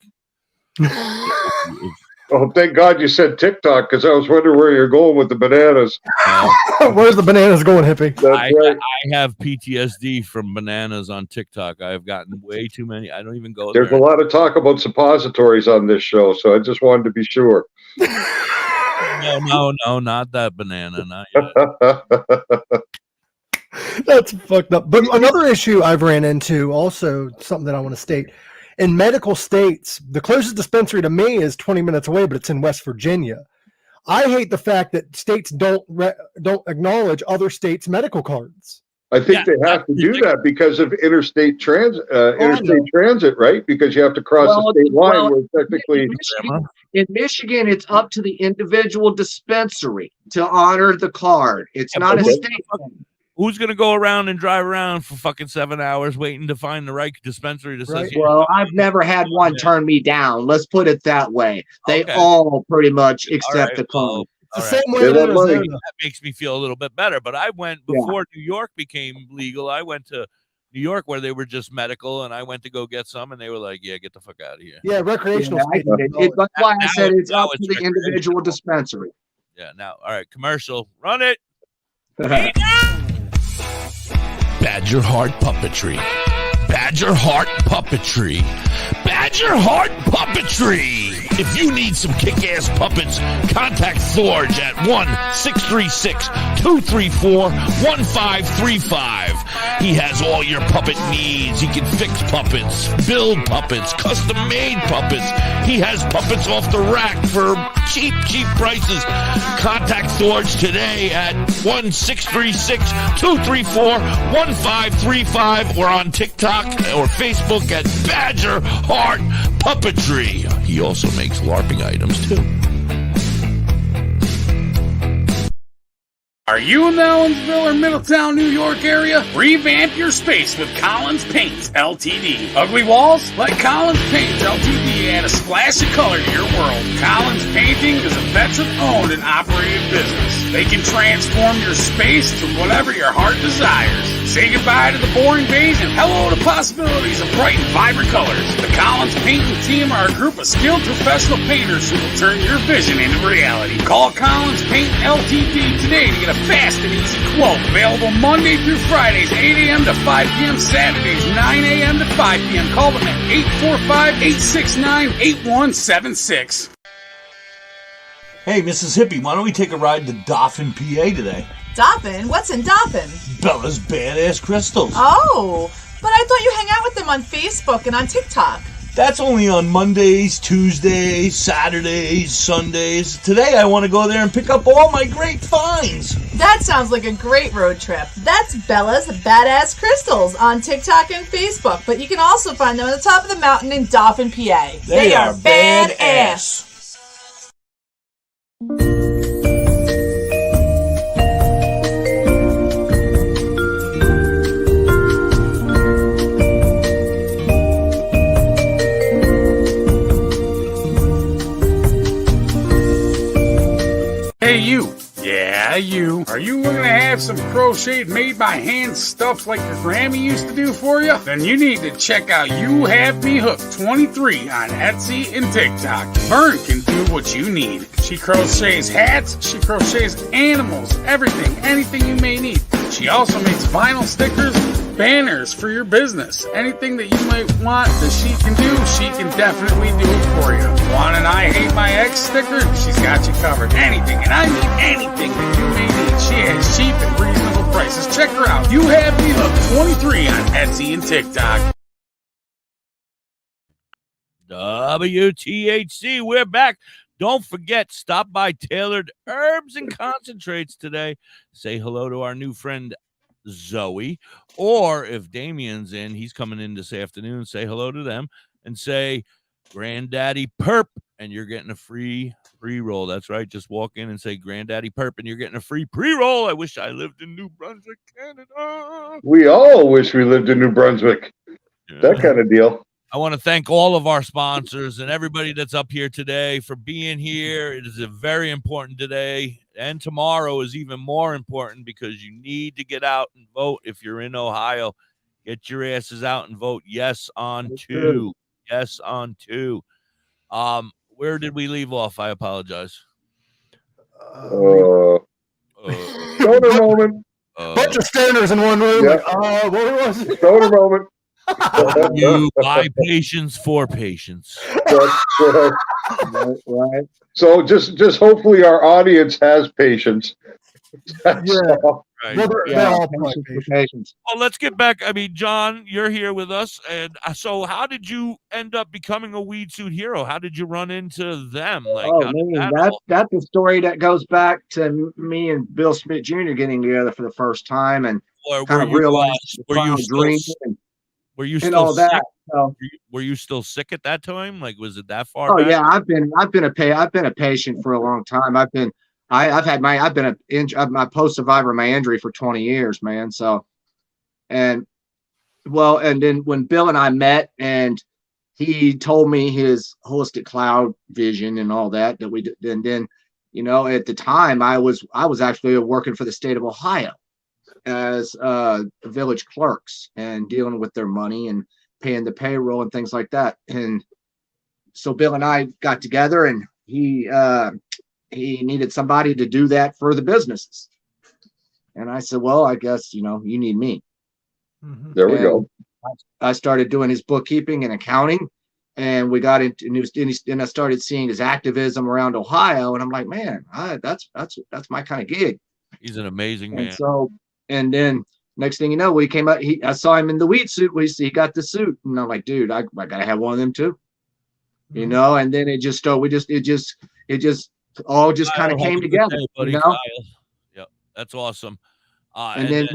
Oh, thank God you said TikTok, because I was wondering where you're going with the bananas. Where's the bananas going, hippie? I have PTSD from bananas on TikTok. I've gotten way too many. I don't even go there. There's a lot of talk about suppositories on this show, so I just wanted to be sure. No, not that banana. Not yet. That's fucked up. But another issue I've ran into, also something that I want to state, in medical states, the closest dispensary to me is 20 minutes away, but it's in West Virginia. I hate the fact that states don't acknowledge other states' medical cards. I think they have to do that because of interstate transit, right? Because you have to cross the state line. Where technically, in Michigan, it's up to the individual dispensary to honor the card. It's not a state thing. Who's going to go around and drive around for fucking 7 hours waiting to find the right dispensary that says... Well, I've never had one turn me down. Let's put it that way. They all pretty much accept the card. It's the same way that makes me feel a little bit better. But I went, before New York became legal, I went to New York where they were just medical, and I went to go get some, and they were like, yeah, get the fuck out of here. Yeah, recreational. That's why I said it's up to the individual dispensary. Yeah, now, all right, commercial. Run it. Badger Heart Puppetry. Badger Heart Puppetry. Badger Heart Puppetry. If you need some kick-ass puppets, contact Forge at 1-636-234-1535. He has all your puppet needs. He can fix puppets, build puppets, custom-made puppets. He has puppets off the rack for cheap prices. Contact Forge today at 1-636-234-1535 or on TikTok or Facebook at Badger Heart Puppetry. He also makes LARPing items too. Are you in the Ellensville or Middletown, New York area? Revamp your space with Collins Paints Ltd. Ugly walls? Let Collins Paints Ltd. add a splash of color to your world. Collins Painting is a veteran-owned and operated business. They can transform your space to whatever your heart desires. Say goodbye to the boring beige and hello to possibilities of bright and vibrant colors. The Collins Painting team are a group of skilled professional painters who will turn your vision into reality. Call Collins Paint Ltd. today to get a fast and easy quote. Available Monday through Fridays, 8 a.m. to 5 p.m. Saturdays, 9 a.m. to 5 p.m. Call them at 845-869-8176. Hey, Mrs. Hippie, why don't we take a ride to Dauphin, PA today? Dauphin? What's in Dauphin? Bella's Badass Crystals. Oh, but I thought you hang out with them on Facebook and on TikTok. That's only on Mondays, Tuesdays, Saturdays, Sundays. Today I want to go there and pick up all my great finds. That sounds like a great road trip. That's Bella's Badass Crystals on TikTok and Facebook, but you can also find them on the top of the mountain in Dauphin, PA. They are badass. Hey, you. Yeah, you. Are you looking to have some crocheted, made by hand stuff like your Grammy used to do for you? Then you need to check out You Have Me Hooked 23 on Etsy and TikTok. Vern can do what you need. She crochets hats, she crochets animals, everything, anything you may need. She also makes vinyl stickers, banners for your business. Anything that you might want that she can do, she can definitely do it for you. Want an I Hate My Ex sticker? She's got you covered. Anything, and I mean anything that you may need. She has cheap and reasonable prices. Check her out. You Have Me Hooked 23 on Etsy and TikTok. WTHC, we're back. Don't forget, stop by Tailored Herbs and Concentrates today. Say hello to our new friend, Zoe. Or if Damien's in, he's coming in this afternoon, say hello to them and say, Granddaddy Perp, and you're getting a free pre-roll. That's right. Just walk in and say Granddaddy Perp, and you're getting a free pre-roll. I wish I lived in New Brunswick, Canada. We all wish we lived in New Brunswick. that kind of deal. I want to thank all of our sponsors and everybody that's up here today for being here. It is a very important today, and tomorrow is even more important because you need to get out and vote. If you're in Ohio, get your asses out and vote. Yes on 2. Yes on 2. Where did we leave off? I apologize. Stoner moment. Bunch of stoners in one room. Yeah. Like, what was it? Stoner moment. You buy patience for patience. Right. So just hopefully our audience has patience. That's all. Right. Patience. Well, let's get back. I mean, John, you're here with us, and so how did you end up becoming a Weedsuit Hero? How did you run into them? Like, Oh man, that's a story that goes back to me and Bill Smith Jr. getting together for the first time, and kind of realized were you dream and all sick? that. So, were you still sick at that time? Like, was it that far? oh back? yeah, I've been a patient for a long time. I've been a post survivor of my injury for 20 years, man. So, and then when Bill and I met, and he told me his holistic cloud vision and all that we did, and then, at the time I was actually working for the state of Ohio as village clerks and dealing with their money and paying the payroll and things like that. And so Bill and I got together, and he needed somebody to do that for the businesses. And I said, well, I guess, you need me. There we go. I started doing his bookkeeping and accounting, and we got into and I started seeing his activism around Ohio. And I'm like, man, that's my kind of gig. He's an amazing man. And so, and then next thing you know, we came out, I saw him in the weed suit. He got the suit, and I'm like, dude, I gotta have one of them too. And then it just started, it just all just kind of came together. Yeah, that's awesome. And then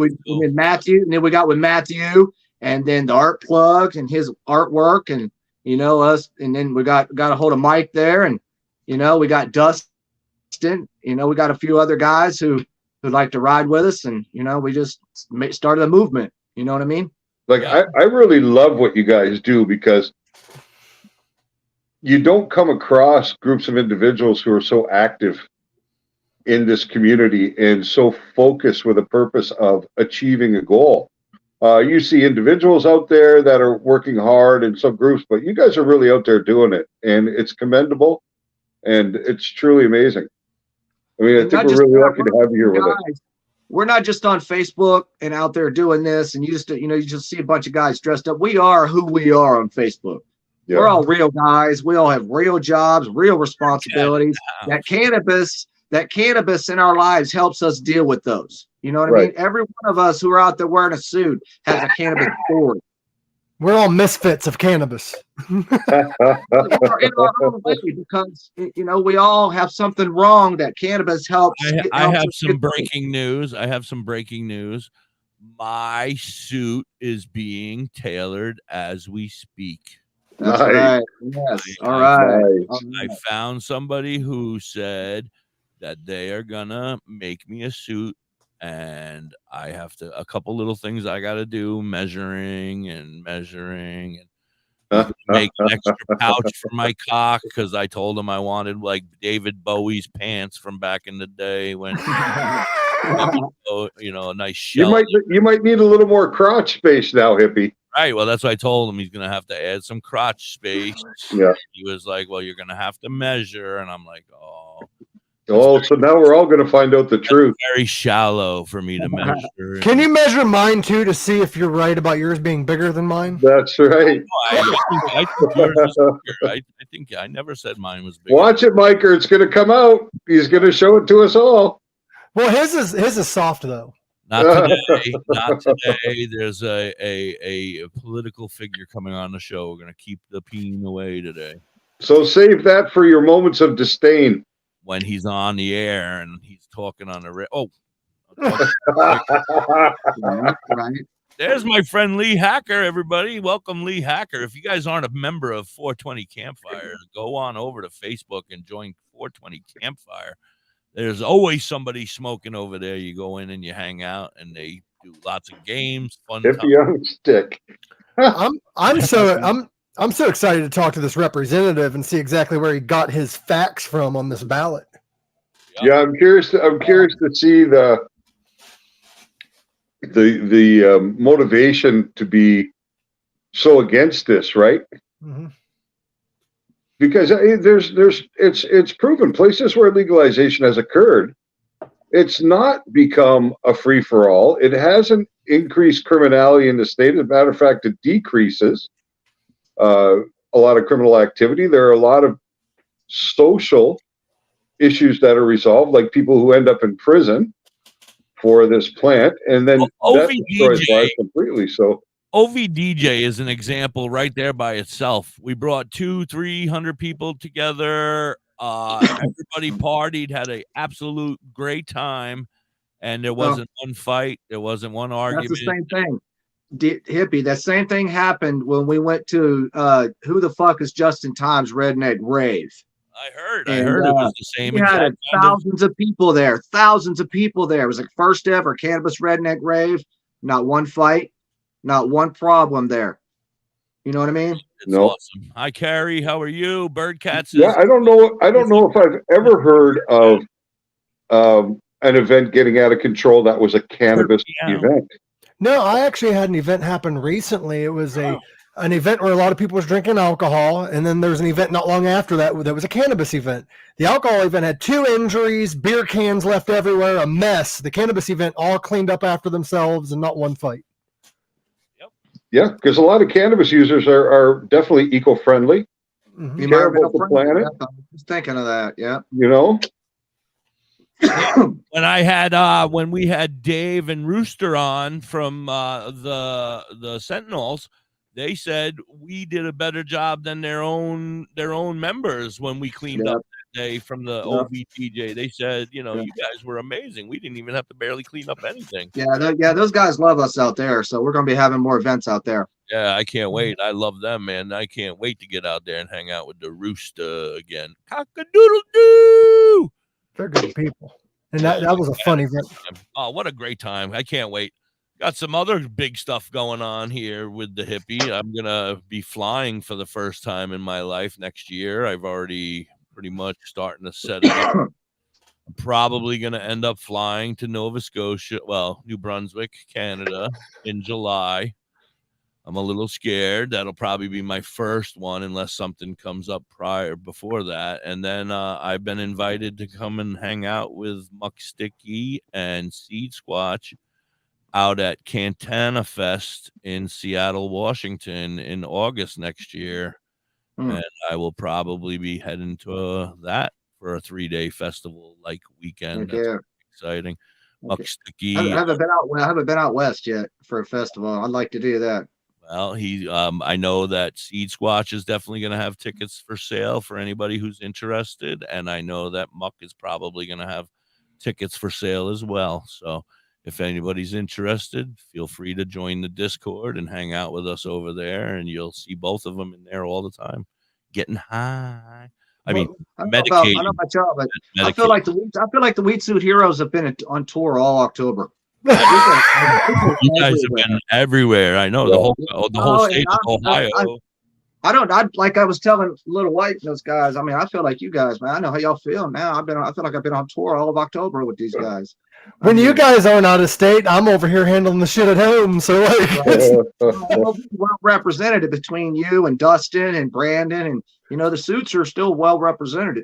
Matthew, and then we got with Matthew, and then the art plug and his artwork, and us, and then we got a hold of Mike there, and we got Dustin, we got a few other guys who like to ride with us, and we just started a movement. You know what I mean? Like, I really love what you guys do, because you don't come across groups of individuals who are so active in this community and so focused with a purpose of achieving a goal. You see individuals out there that are working hard in some groups, but you guys are really out there doing it, and it's commendable, and it's truly amazing. I mean, I think we're really lucky to have you here with us. We're not just on Facebook and out there doing this, and you just see a bunch of guys dressed up. We are who we are on Facebook. Yeah. We're all real guys. We all have real jobs, real responsibilities. That cannabis in our lives helps us deal with those. You know what I mean? Every one of us who are out there wearing a suit has a cannabis story. We're all misfits of cannabis. In our own way, because we all have something wrong that cannabis helps. I have some breaking news. My suit is being tailored as we speak. That's right. Yes. All right. I found somebody who said that they are gonna make me a suit, and I have a couple little things I got to do, measuring and make an extra pouch for my cock, because I told him I wanted like David Bowie's pants from back in the day when a nice shell. You might need a little more crotch space now, hippie. Right. Well, that's what I told him. He's gonna have to add some crotch space. Yeah. He was like, "Well, you're gonna have to measure," and I'm like, "Oh." So now we're all going to find out the truth. Very shallow for me to measure. Can you measure mine too to see if you're right about yours being bigger than mine? That's right. I think yours is bigger. I think I never said mine was bigger. Watch it, Mike, or it's going to come out. He's going to show it to us all. Well, his is soft though. Not today. Not today. There's a political figure coming on the show. We're going to keep the peen away today. So save that for your moments of disdain. When he's on the air and he's talking on the right. There's my friend Lee Hacker, everybody. Welcome, Lee Hacker. If you guys aren't a member of 420 Campfire, go on over to Facebook and join 420 Campfire. There's always somebody smoking over there. You go in and you hang out, and they do lots of games, fun. Hippie on stick. I'm so excited to talk to this representative and see exactly where he got his facts from on this ballot. Yeah, I'm curious to see the motivation to be so against this, right? Mm-hmm. Because it's proven places where legalization has occurred, it's not become a free for all. It hasn't increased criminality in the state. As a matter of fact, it decreases a lot of criminal activity. There are a lot of social issues that are resolved, like people who end up in prison for this plant, and then that destroys lives completely. So OVDJ is an example right there by itself. We brought 200-300 people together. Everybody partied, had an absolute great time, and there wasn't one fight. There wasn't one argument. That's the same thing. Hippie, that same thing happened when we went to who the fuck is Justin Times Redneck Rave. I heard it was the same. We had thousands of people there. Thousands of people there. It was like first ever Cannabis Redneck Rave. Not one fight, not one problem there. You know what I mean? It's awesome. Hi, Carrie. How are you? Birdcat says, yeah, I don't know if I've ever heard of an event getting out of control that was a cannabis event. No, I actually had an event happen recently. It was an event where a lot of people was drinking alcohol, and then there was an event not long after that was a cannabis event. The alcohol event had 2 injuries, beer cans left everywhere, a mess. The cannabis event all cleaned up after themselves and not one fight. Yeah, because a lot of cannabis users are definitely eco-friendly. Mm-hmm. Care about the planet. I was thinking of that. Yeah. You know. When we had Dave and Rooster on from the Sentinels, they said we did a better job than their own members when we cleaned up that day from the OVTJ. They said, you guys were amazing. We didn't even have to barely clean up anything. Yeah, those guys love us out there, so we're going to be having more events out there. Yeah, I can't wait. I love them, man. I can't wait to get out there and hang out with the Rooster again. Cock-a-doodle-doo! They're good people. And that was a fun event. Oh, what a great time. I can't wait. Got some other big stuff going on here with the Hippie. I'm going to be flying for the first time in my life next year. I've already pretty much starting to set it up. I'm probably going to end up flying to Nova Scotia, New Brunswick, Canada in July. I'm a little scared. That'll probably be my first one unless something comes up before that. And then I've been invited to come and hang out with Muck Sticky and Seed Squatch out at Cantana Fest in Seattle, Washington in August next year. And I will probably be heading to that for a 3-day festival weekend. That's exciting. Muck Sticky. I haven't been out west yet for a festival. I'd like to do that. Well, I know that Seed Squatch is definitely going to have tickets for sale for anybody who's interested. And I know that Muck is probably going to have tickets for sale as well. So if anybody's interested, feel free to join the Discord and hang out with us over there. And you'll see both of them in there all the time, getting high. Medicated. I know about y'all, but I feel like the Weedsuit Heroes have been on tour all October. You guys have been everywhere. I know the whole state of Ohio. I was telling Little White and those guys. I mean, I feel like you guys, man. I know how y'all feel now. I feel like I've been on tour all of October with these guys. When you guys aren't out of state, I'm over here handling the shit at home. So well represented between you and Dustin and Brandon, and the suits are still well represented.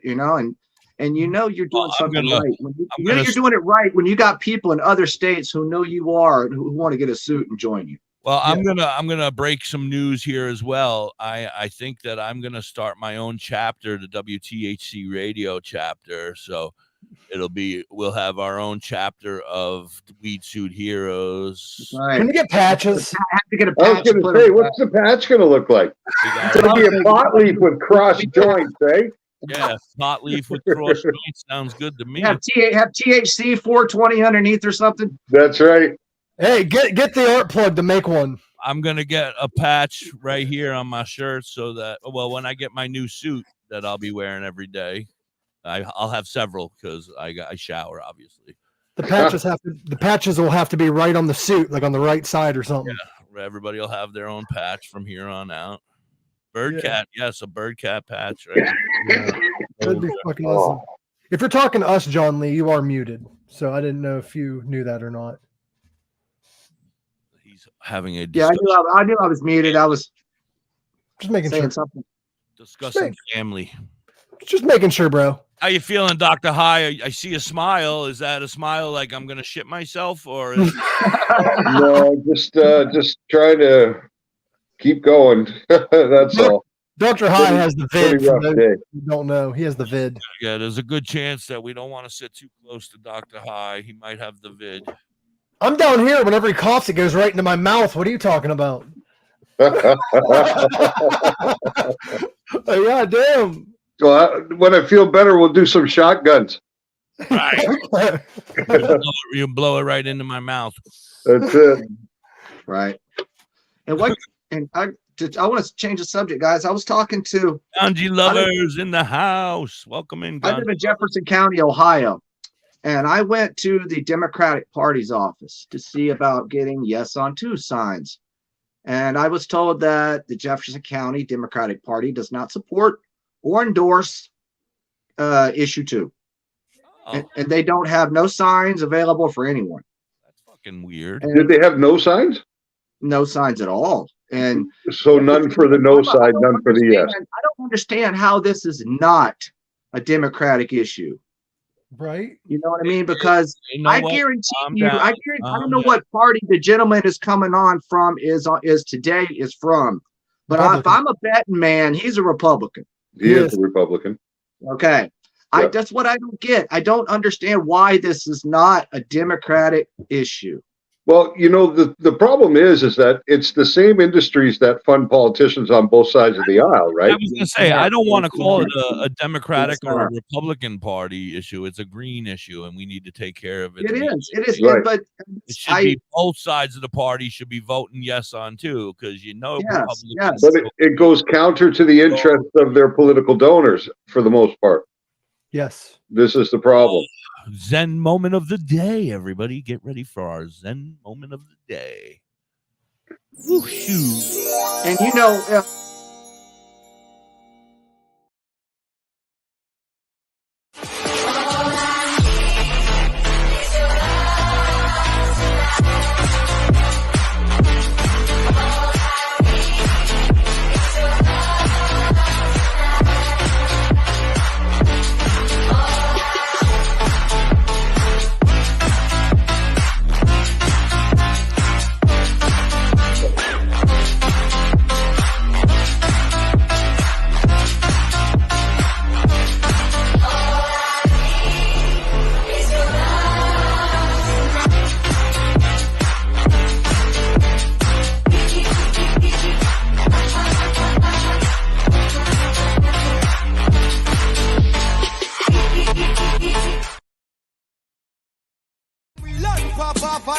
And you're doing something right. You're doing it right when you got people in other states who know you are and who want to get a suit and join you. Well, I'm gonna break some news here as well. I think that I'm gonna start my own chapter, the WTHC radio chapter. So we'll have our own chapter of Weedsuit Heroes. Right. Can you get patches? I have to get a patch. I was going to say, what's the patch going to look like? It's going to be a pot leaf with cross joints, eh? Yeah, pot leaf with cross joints sounds good to me. Have THC 420 underneath or something. That's right. Hey, get the art plug to make one. I'm gonna get a patch right here on my shirt so that when I get my new suit that I'll be wearing every day, I'll have several because I shower obviously. The patches will have to be right on the suit, like on the right side or something. Yeah, Everybody will have their own patch from here on out. Bird Yeah. cat, yes, a bird cat patch. Right? That'd be fucking awesome. If you're talking to us, John Lee, you are muted. So I didn't know if you knew that or not. He's having a Yeah, I knew I was muted. I was just making saying sure. something. Discussing family. Just making sure, bro. How you feeling, Dr. High? I see a smile. Is that a smile like I'm gonna shit myself, or is No, just trying to keep going. That's all. Dr. High has the vid. Pretty For rough those day. who don't know, he has the vid. yeah? There's a good chance that we don't want to sit too close to Dr. High. He might have the vid. I'm down here. Whenever he coughs, it goes right into my mouth. What are you talking about? Yeah, damn. Well, when I feel better, we'll do some shotguns. Right. you blow it right into my mouth. That's it. Right. And I want to change the subject, guys. I was talking to Ganji lovers in the house. Welcome in. I live in Jefferson County, Ohio, and I went to the Democratic Party's office to see about getting Yes on 2 signs. And I was told that the Jefferson County Democratic Party does not support or endorse issue 2. And they don't have no signs available for anyone. That's fucking weird. Did they have no signs? No signs at all. And so none for the no side, none for the yes. I don't understand how this is not a Democratic issue. Right. You know what I mean? Because I guarantee you, I don't know down. what party the gentleman is coming on from is from. But if I'm a betting man, he's a Republican. He is a Republican. Okay. Yep. That's what I don't get. I don't understand why this is not a Democratic issue. Well, you know, the problem is that it's the same industries that fund politicians on both sides of the aisle, right? I was going to say, I don't want to call it a Democratic or a Republican Party issue. It's a green issue, and we need to take care of it. It is. Right. But it should be both sides of the party should be voting yes on too, because Republicans. But it goes counter to the interests of their political donors for the most part. Yes. This is the problem. Zen moment of the day, everybody. Get ready for our Zen moment of the day. Woo-hoo. And you know,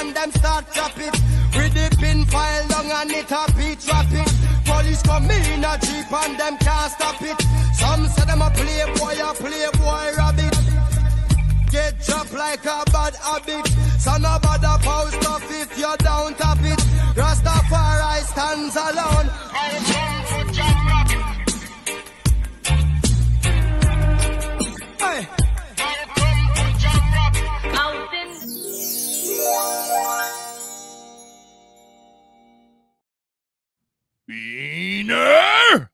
and them start chop it. With the pin file long and it a beat drop it. Police come in a jeep and them can't stop it. Some say them a playboy rabbit. Get dropped like a bad habit. So no bother post off if you don't tap it. Rastafari stands alone. Hey. Beaner!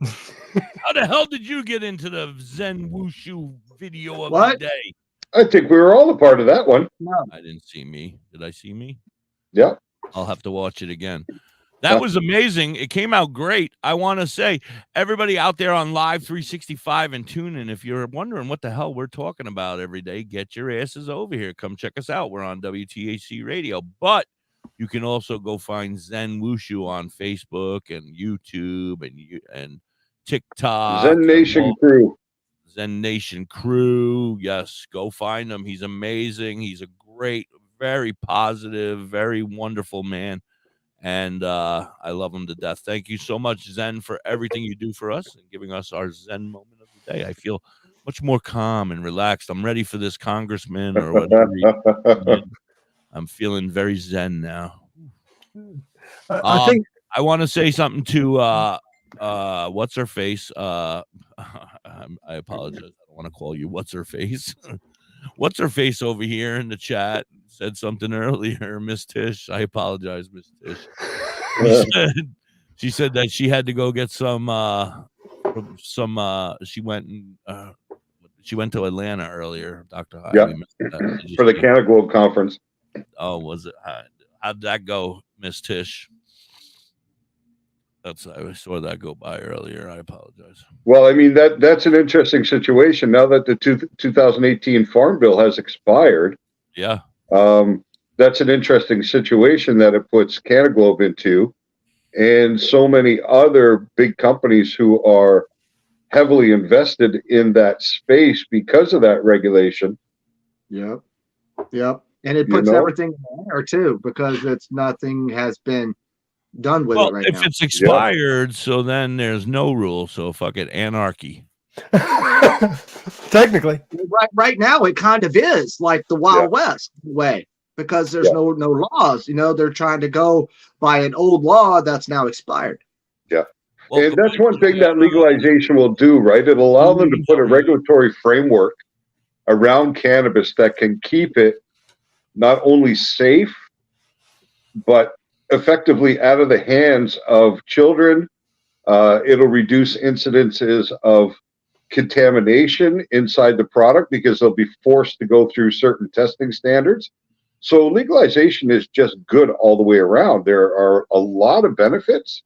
How the hell did you get into the Zen Wushu video of the day? I think we were all a part of that one. No. I didn't see me. Did I see me? Yeah. I'll have to watch it again. That was amazing. It came out great. I want to say, everybody out there on Live 365 and tune in, if you're wondering what the hell we're talking about every day, get your asses over here. Come check us out. We're on WTHC Radio. But you can also go find Zen Wushu on Facebook and YouTube and TikTok. Zen Nation Crew. Zen Nation Crew. Yes, go find him. He's amazing. He's a great, very positive, very wonderful man. And I love him to death. Thank you so much, Zen, for everything you do for us and giving us our Zen moment of the day. I feel much more calm and relaxed. I'm ready for this congressman or whatever. I'm feeling very Zen now. I think I want to say something to what's her face. I apologize. I don't want to call you what's her face. What's her face over here in the chat said something earlier, Miss Tish. I apologize, Miss Tish. She said that she had to go get some she went to Atlanta earlier, Dr. High. Yeah, for the Canna conference. Oh, was it? How'd that go, Miss Tish? I saw that go by earlier. I apologize. Well, I mean, that's an interesting situation now that the 2018 Farm Bill has expired. Yeah. That's an interesting situation that it puts Canna into, and so many other big companies who are heavily invested in that space because of that regulation. Yep. And it puts everything in the air too, because nothing has been done with it right now. If it's expired, so then there's no rule. So fuck it, anarchy. Technically, right now it kind of is like the Wild West way, because there's no laws. They're trying to go by an old law that's now expired. Yeah. And that's one thing that legalization will do, right? It'll allow them to put a regulatory framework around cannabis that can keep it not only safe, but effectively out of the hands of children. It'll reduce incidences of contamination inside the product because they'll be forced to go through certain testing standards. So legalization is just good all the way around. There are a lot of benefits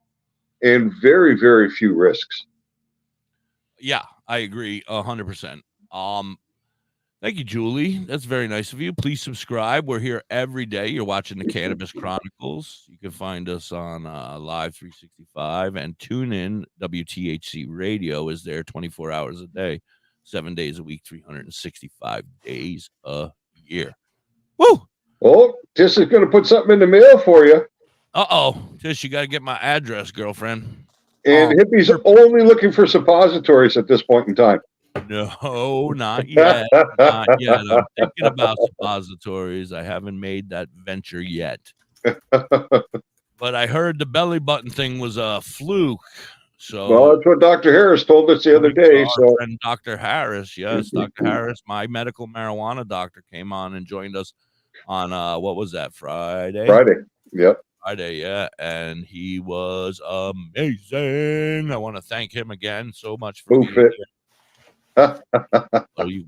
and very, very few risks. Yeah, I agree 100%. Thank you, Julie. That's very nice of you. Please subscribe. We're here every day. You're watching the Cannabis Chronicles. You can find us on Live 365 and tune in. WTHC Radio is there 24 hours a day, 7 days a week, 365 days a year. Woo! Oh, Tish is going to put something in the mail for you. Uh-oh. Tish, you got to get my address, girlfriend. And Hippie's only looking for suppositories at this point in time. No, not yet. Not yet. I'm thinking about suppositories. I haven't made that venture yet. But I heard the belly button thing was a fluke. So well, that's what Dr. Harris told us the other day. So friend Dr. Harris, yes, Dr. Harris, my medical marijuana doctor, came on and joined us on what was that, Friday? Yep. Friday, yeah, and he was amazing. I want to thank him again so much for being here. Why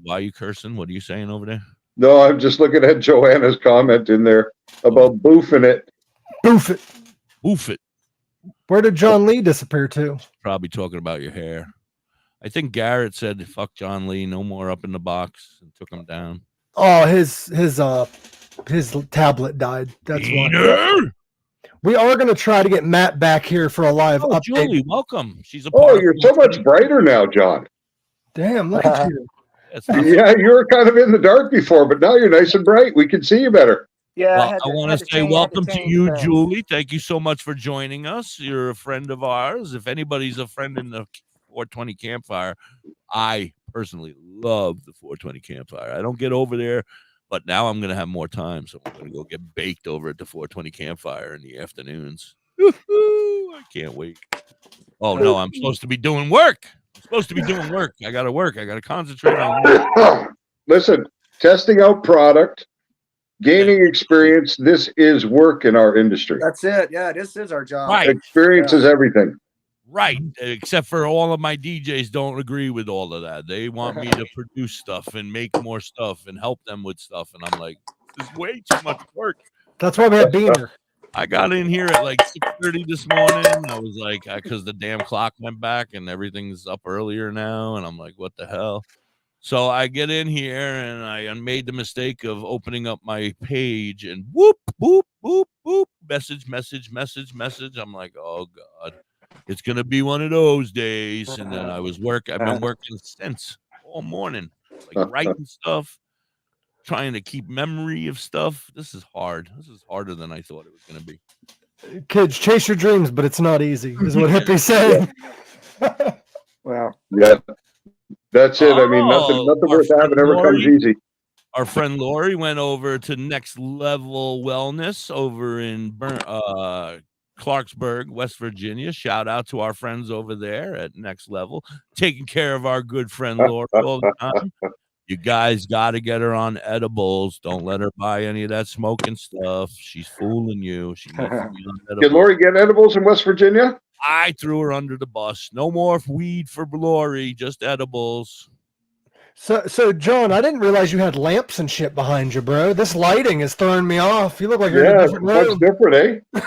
are you cursing? What are you saying over there? No, I'm just looking at Joanna's comment in there about boofing it. Boof it. Boof it. Where did John Lee disappear to? Probably talking about your hair. I think Garrett said, fuck John Lee, no more up in the box, and took him down. Oh, his tablet died. That's why. We are going to try to get Matt back here for a live update. Julie, welcome. She's a part you're so much brighter now, John. Damn, look at you. Yeah, you were kind of in the dark before, but now you're nice and bright. We can see you better. Yeah, well, I want to say welcome to you, Julie. Thank you so much for joining us. You're a friend of ours. If anybody's a friend in the 420 campfire, I personally love the 420 campfire. I don't get over there, but now I'm going to have more time, so I'm going to go get baked over at the 420 campfire in the afternoons. I can't wait. Oh, no, I'm supposed to be doing work. I got to work. I got to concentrate on work. Listen, testing out product, gaining experience. This is work in our industry. That's it. Yeah, this is our job. Right. Experience is everything. Right. Except for all of my DJs don't agree with all of that. They want me to produce stuff and make more stuff and help them with stuff. And I'm like, this is way too much work. That's why we had Beaner. I got in here at like 6:30 this morning. I was like, because the damn clock went back and everything's up earlier now. And I'm like, what the hell? So I get in here and I made the mistake of opening up my page and whoop, whoop, whoop, whoop, message. I'm like, oh God, it's going to be one of those days. And then I've been working since all morning, like writing stuff, trying to keep memory of stuff. This is hard. This is harder than I thought it was going to be. Kids, chase your dreams, but it's not easy, is what Hippie said. Well, yeah. That's it. I mean, nothing worth having ever comes easy. Our friend Lori went over to Next Level Wellness over in Clarksburg, West Virginia. Shout out to our friends over there at Next Level, taking care of our good friend Lori all the time. You guys got to get her on edibles. Don't let her buy any of that smoking stuff. She's fooling you. She needs to be on edibles. Did Lori get edibles in West Virginia? I threw her under the bus. No more weed for Lori, just edibles. So John, I didn't realize you had lamps and shit behind you, bro. This lighting is throwing me off. You look like you're in a different room. That's different, eh?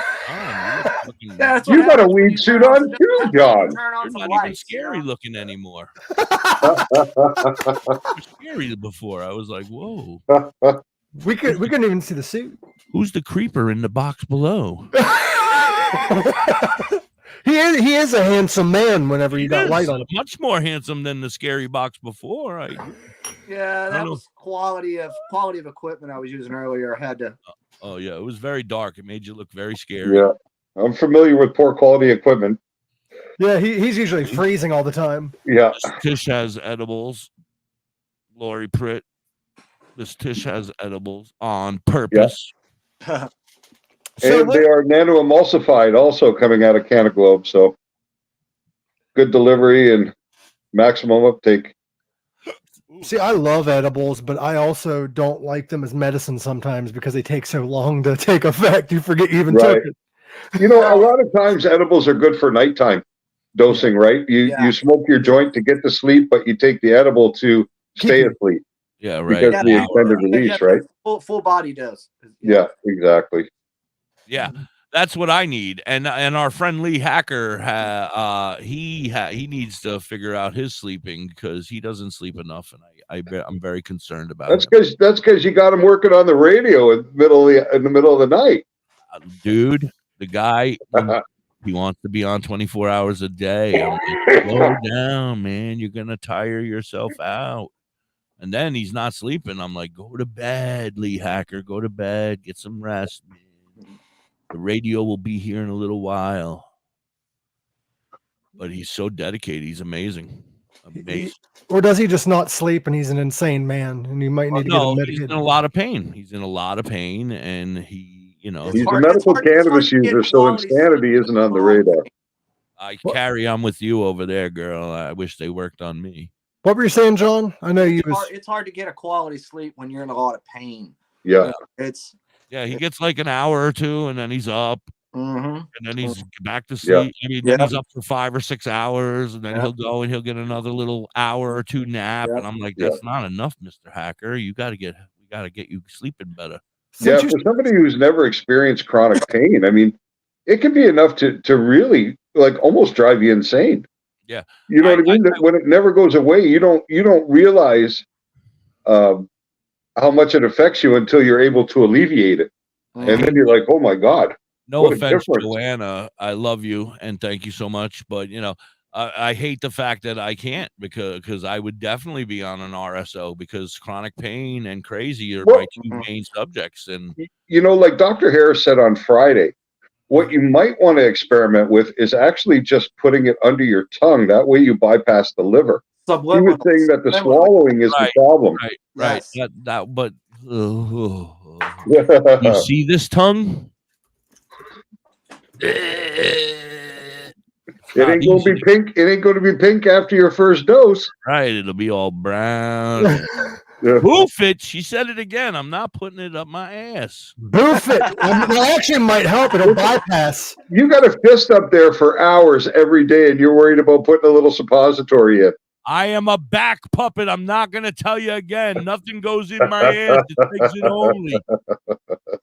Yeah, You got a weed suit on too, John. You're not even scary looking anymore. You were scary before. I was like, whoa. We couldn't even see the suit. Who's the creeper in the box below? He is a handsome man whenever you got light on him. Much more handsome than the scary box before. Yeah, that was quality of equipment I was using earlier. I had to. Oh yeah, it was very dark. It made you look very scary. Yeah, I'm familiar with poor quality equipment. Yeah, he's usually freezing all the time. Yeah. Tish has edibles. Lori Pritt. This Tish has edibles on purpose. Yeah. And they are nano emulsified, also coming out of Canna Globe. So good delivery and maximum uptake. See, I love edibles, but I also don't like them as medicine sometimes because they take so long to take effect. You forget you even took it. You know, a lot of times edibles are good for nighttime dosing, right? You smoke your joint to get to sleep, but you take the edible to stay asleep. Yeah, right. Because of the extended release, right? Full body dose. Yeah, exactly. Yeah, that's what I need. And our friend Lee Hacker, he needs to figure out his sleeping because he doesn't sleep enough, and I'm very concerned about That's it. because you got him working on the radio in the middle of the night. Dude, the guy he wants to be on 24 hours a day. I'm like, slow down, man. You're gonna tire yourself out. And then he's not sleeping. I'm like, go to bed, Lee Hacker. Go to bed. Get some rest, man. The radio will be here in a little while. But he's so dedicated. He's amazing. Amazing. Or does he just not sleep and he's an insane man and you might need to get him medicated? He's in a lot of pain. He's in a lot of pain, and he's a medical cannabis user, so insanity isn't on the radar. I carry on with you over there, girl. I wish they worked on me. What were you saying, John? I know It's hard to get a quality sleep when you're in a lot of pain. Yeah. He gets like an hour or two, and then he's up, and then he's back to Yeah. sleep. I mean, then he's up for 5 or 6 hours, and then he'll go and he'll get another little hour or two nap. And I'm like, that's not enough, Mr. Hacker. We got to get you sleeping better. Yeah, for somebody who's never experienced chronic pain, I mean, it can be enough to really like almost drive you insane. Yeah, you know what I mean. When it never goes away, you don't realize how much it affects you until you're able to alleviate it, and then you're like, oh my god. No offense, Joanna. I love you and thank you so much, but I hate the fact that I can't because I would definitely be on an RSO because chronic pain and crazy are my two main subjects. And like Dr. Harris said on Friday, what you might want to experiment with is actually just putting it under your tongue. That way you bypass the liver. He was saying that the swallowing is the problem. Right. But you see this tongue? It ain't going to be pink. It ain't going to be pink after your first dose. Right. It'll be all brown. Boof it. She said it again. I'm not putting it up my ass. Boof it. That actually might help. It'll bypass. You got a fist up there for hours every day, and you're worried about putting a little suppository in. I am a back puppet. I'm not going to tell you again. Nothing goes in my ass. It takes it only.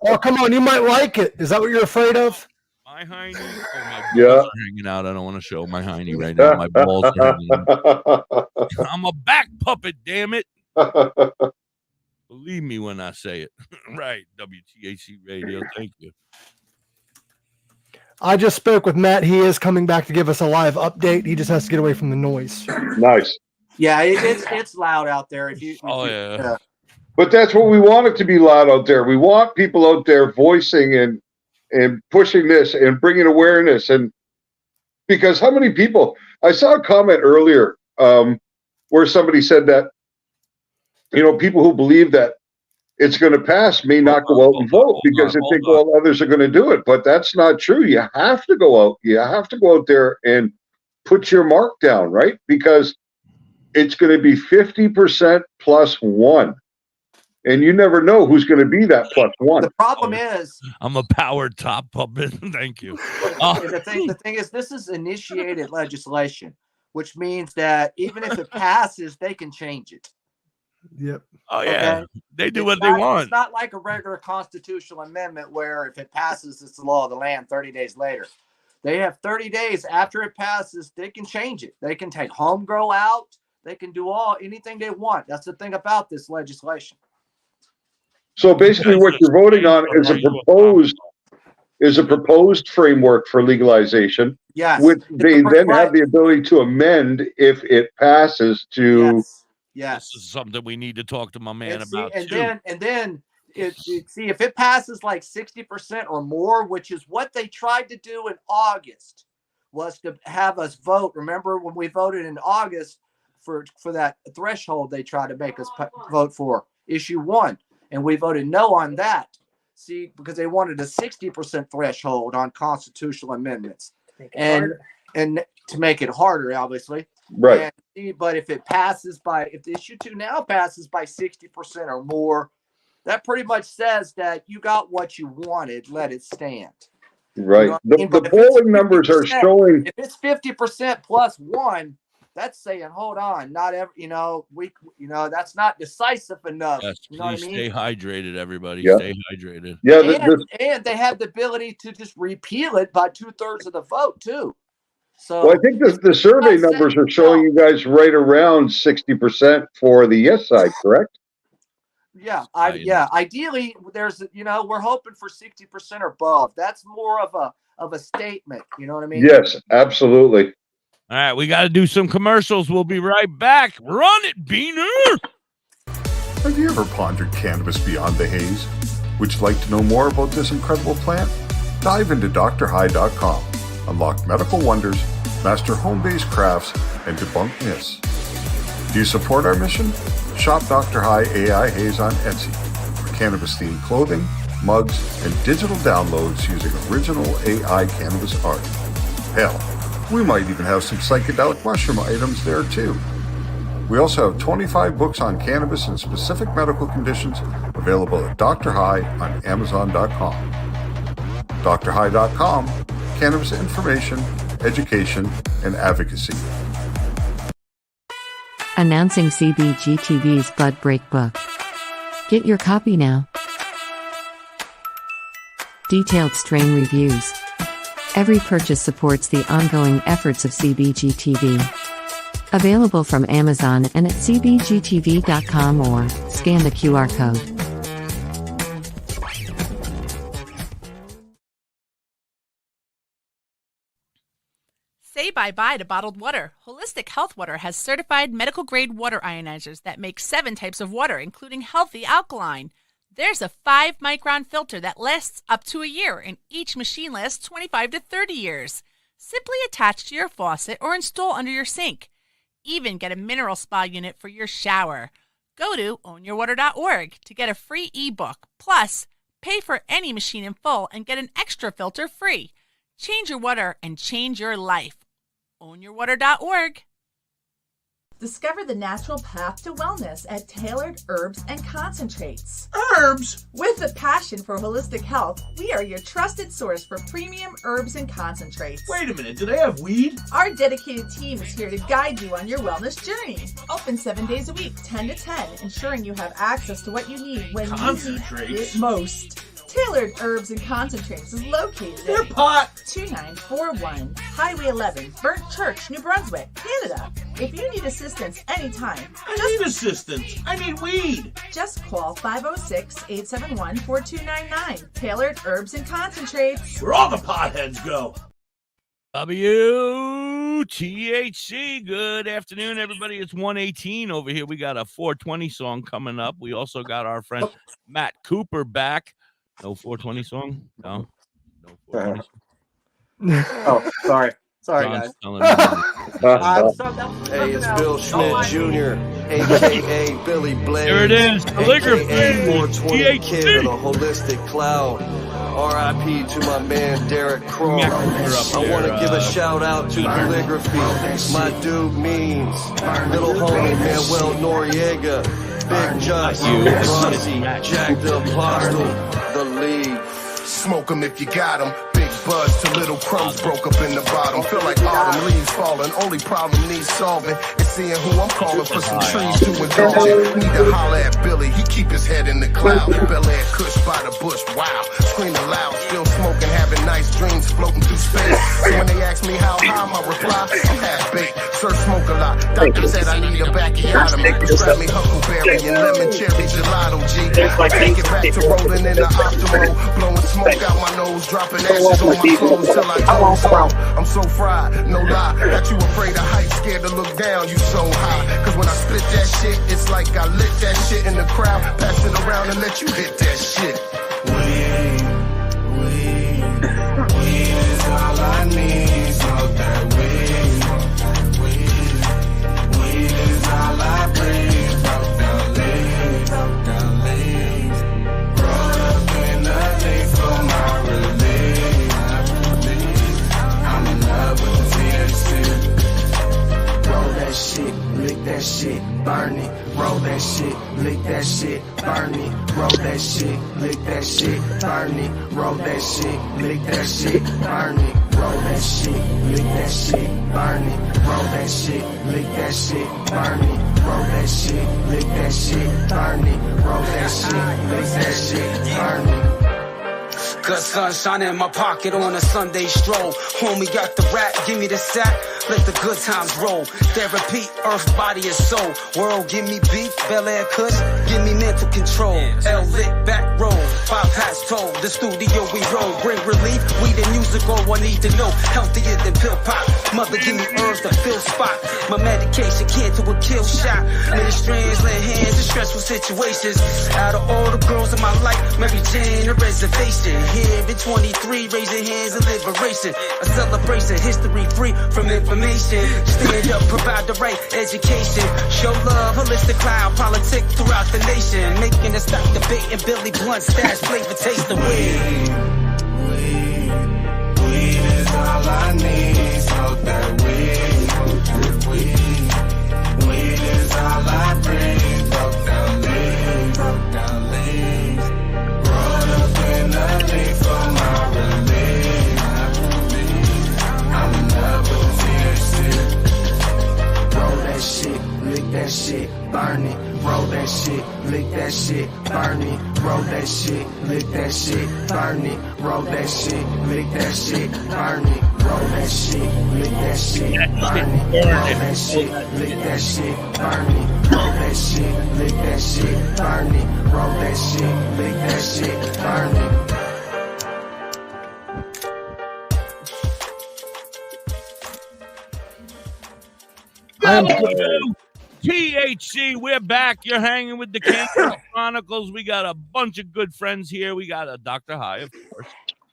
Oh, come on. You might like it. Is that what you're afraid of? My hiney. Oh, my balls are hanging out. I don't want to show my hiney right now. My balls are hanging out. I'm a back puppet, damn it. Believe me when I say it. Right. WTHC Radio. Thank you. I just spoke with Matt. He is coming back to give us a live update. He just has to get away from the noise. Nice. Yeah, it's loud out there. But that's what we want it to be loud out there. We want people out there voicing and pushing this and bringing awareness. And because how many people, I saw a comment earlier where somebody said that, people who believe that it's going to pass me not go out and vote because I think all others are going to do it. But that's not true. You have to go out. You have to go out there and put your mark down, right? Because it's going to be 50% plus one. And you never know who's going to be that plus one. The problem is, I'm a power top puppet. Thank you. the thing is, this is initiated legislation, which means that even if it passes, they can change it. Yep. Oh yeah, Okay? they do what they want. It's not like a regular constitutional amendment where if it passes, it's the law of the land 30 days later. They have 30 days after it passes. They can change it. They can take home grow out. They can do anything they want. That's the thing about this legislation. So basically what you're voting on is a proposed framework for legalization, yes, which they then have the ability to amend if it passes to. Yes. This is something we need to talk to my man about and too. then see if it passes like 60% or more, which is what they tried to do in August, was to have us vote. Remember when we voted in August for that threshold they tried to make us vote for issue 1, and we voted no on that. See, because they wanted a 60% threshold on constitutional amendments, and to make it harder, obviously. Right. But if it passes if the issue 2 now passes by 60% or more, that pretty much says that you got what you wanted. Let it stand. Right. You know what I mean? The polling numbers are showing. If it's 50% plus 1, that's saying, hold on, not every, that's not decisive enough. Yes, you know what I please mean? stay hydrated, everybody. Yeah. Stay hydrated. Yeah. And they have the ability to just repeal it by 2/3 of the vote too. So Well, I think the survey numbers are showing you guys right around 60% for the yes side, correct? Yeah, ideally, we're hoping for 60% or above. That's more of a statement. You know what I mean? Yes, absolutely. All right, we got to do some commercials. We'll be right back. Run it, Beaner. Have you ever pondered cannabis beyond the haze? Would you like to know more about this incredible plant? Dive into drhigh.com. Unlock medical wonders, master home-based crafts, and debunk myths. Do you support our mission? Shop Dr. High AI Haze on Etsy for cannabis-themed clothing, mugs, and digital downloads using original AI cannabis art. Hell, we might even have some psychedelic mushroom items there too. We also have 25 books on cannabis and specific medical conditions available at Dr. High on Amazon.com. drhigh.com, cannabis information, education, and advocacy. Announcing CBGTV's Bud Break book. Get your copy now. Detailed strain reviews. Every purchase supports the ongoing efforts of CBGTV. Available from Amazon and at cbgtv.com or scan the QR code. Say bye-bye to bottled water. Holistic Health Water has certified medical-grade water ionizers that make 7 types of water, including healthy alkaline. There's a 5-micron filter that lasts up to a year, and each machine lasts 25 to 30 years. Simply attach to your faucet or install under your sink. Even get a mineral spa unit for your shower. Go to ownyourwater.org to get a free ebook. Plus, pay for any machine in full and get an extra filter free. Change your water and change your life. Ownyourwater.org. Discover the natural path to wellness at Tailored Herbs and Concentrates. Herbs? With a passion for holistic health, we are your trusted source for premium herbs and concentrates. Wait a minute, do they have weed? Our dedicated team is here to guide you on your wellness journey. Open 7 days a week, 10 to 10, ensuring you have access to what you need when you need it most. Tailored Herbs and Concentrates is located at pot 2941 Highway 11, Burnt Church, New Brunswick, Canada. If you need assistance anytime, I need assistance. I need weed. Just call 506-871-4299. Tailored Herbs and Concentrates. Where all the potheads go. WTHC. Good afternoon, everybody. It's 1:18 over here. We got a 420 song coming up. We also got our friend Matt Cooper back. No 420 song? No 420 song. Oh, sorry. Sorry, John's guys. telling me. Hey, it's Bill Schmidt Jr., a.k.a. Billy Blaze. Here it is, calligraphy. A.k.a. 420 THC. Kid of the Holistic Cloud. R.I.P. to my man Derek Crow. I want to give a shout out to calligraphy. My dude Means, little homie Manuel Noriega, Big Just, Rossi, Jack the Apostle, the League. Smoke 'em if you got 'em. Big buzz to little crumbs broke up in the bottom. Feel like autumn leaves falling. Only problem needs solving is seeing who I'm calling for some trees to indulge in. Need to holler at Billy. He keep his head in the cloud. Bel Air Kush by the bush. Wow. Screaming loud. Still smoking. Having nice dreams floating through space. So when they ask me how high, my reply, I'm half baked. Sir, smoke a lot. Doctor said I need a bacchiotomy. Prescribe me huckleberry and lemon cherry gelato, G. Take it back to rolling in the optimal. Blowing smoke out my nose. Dropping ashes on my clothes till I doze off. I'm so fried, no lie. Got you afraid of heights, scared to look down. You so high. Cause when I split that shit, it's like I lit that shit in the crowd. Pass it around and let you hit that shit. Weed is all I need. Smoke that weed. Weed is all I breathe. Smoke that lean. Smoke that lean. Roll up in the leaf for my relief. I'm in love with the THC. Roll that shit, lick that shit, burn it. Roll that shit, lick that shit, burn it. Roll that shit, lick that shit, burn it. Roll that shit, lick that shit, burn it. Roll that shit, lick that shit, burn it. Roll that shit, lick that shit, burn it. Roll that shit, lick that shit, burn it. Roll that shit, lick that shit, burn it. Good sunshine in my pocket on a Sunday stroll. Homie got the rap, give me the sack, let the good times roll. Therapy, earth, body, and soul. World, give me beef, Bel Air Kush, give me mental control. L-lit, back row, 5 hats told. The studio we roll, bring relief, we the music, all I need to know. Healthier than pill pop, mother give me herbs to fill spot. My medication can't do a kill shot. Many strands, lay hands in stressful situations. Out of all the girls in my life, Mary Jane, a reservation. Here in 23, raising hands and liberation. A celebration, history free from information. Stand up, provide the right education. Show love, holistic cloud, politic throughout the nation. Making us stop debating Billy Blunt, stash, flavor, taste the weed. Weed is all I need. Smoke that weed. Weed is all I breathe. Smoke that lean. Smoke that lean. Roll up in the leaf for my relief. I'm in love with the THC. Roll that shit, lick that shit, burn it. Roll that shit, lick that shit, burn it. Roll that shit, lick that shit, burn it. Roll that shit, lick that shit, burn it. Roll that shit, lick that shit, burn it. Roll that shit, lick that shit, burn it. Roll that shit, lick that shit, burn it. Roll that shit, lick that shit, burn it. THC, we're back. You're hanging with the Cannabis Chronicles. We got a bunch of good friends here. We got a Dr. High, of course,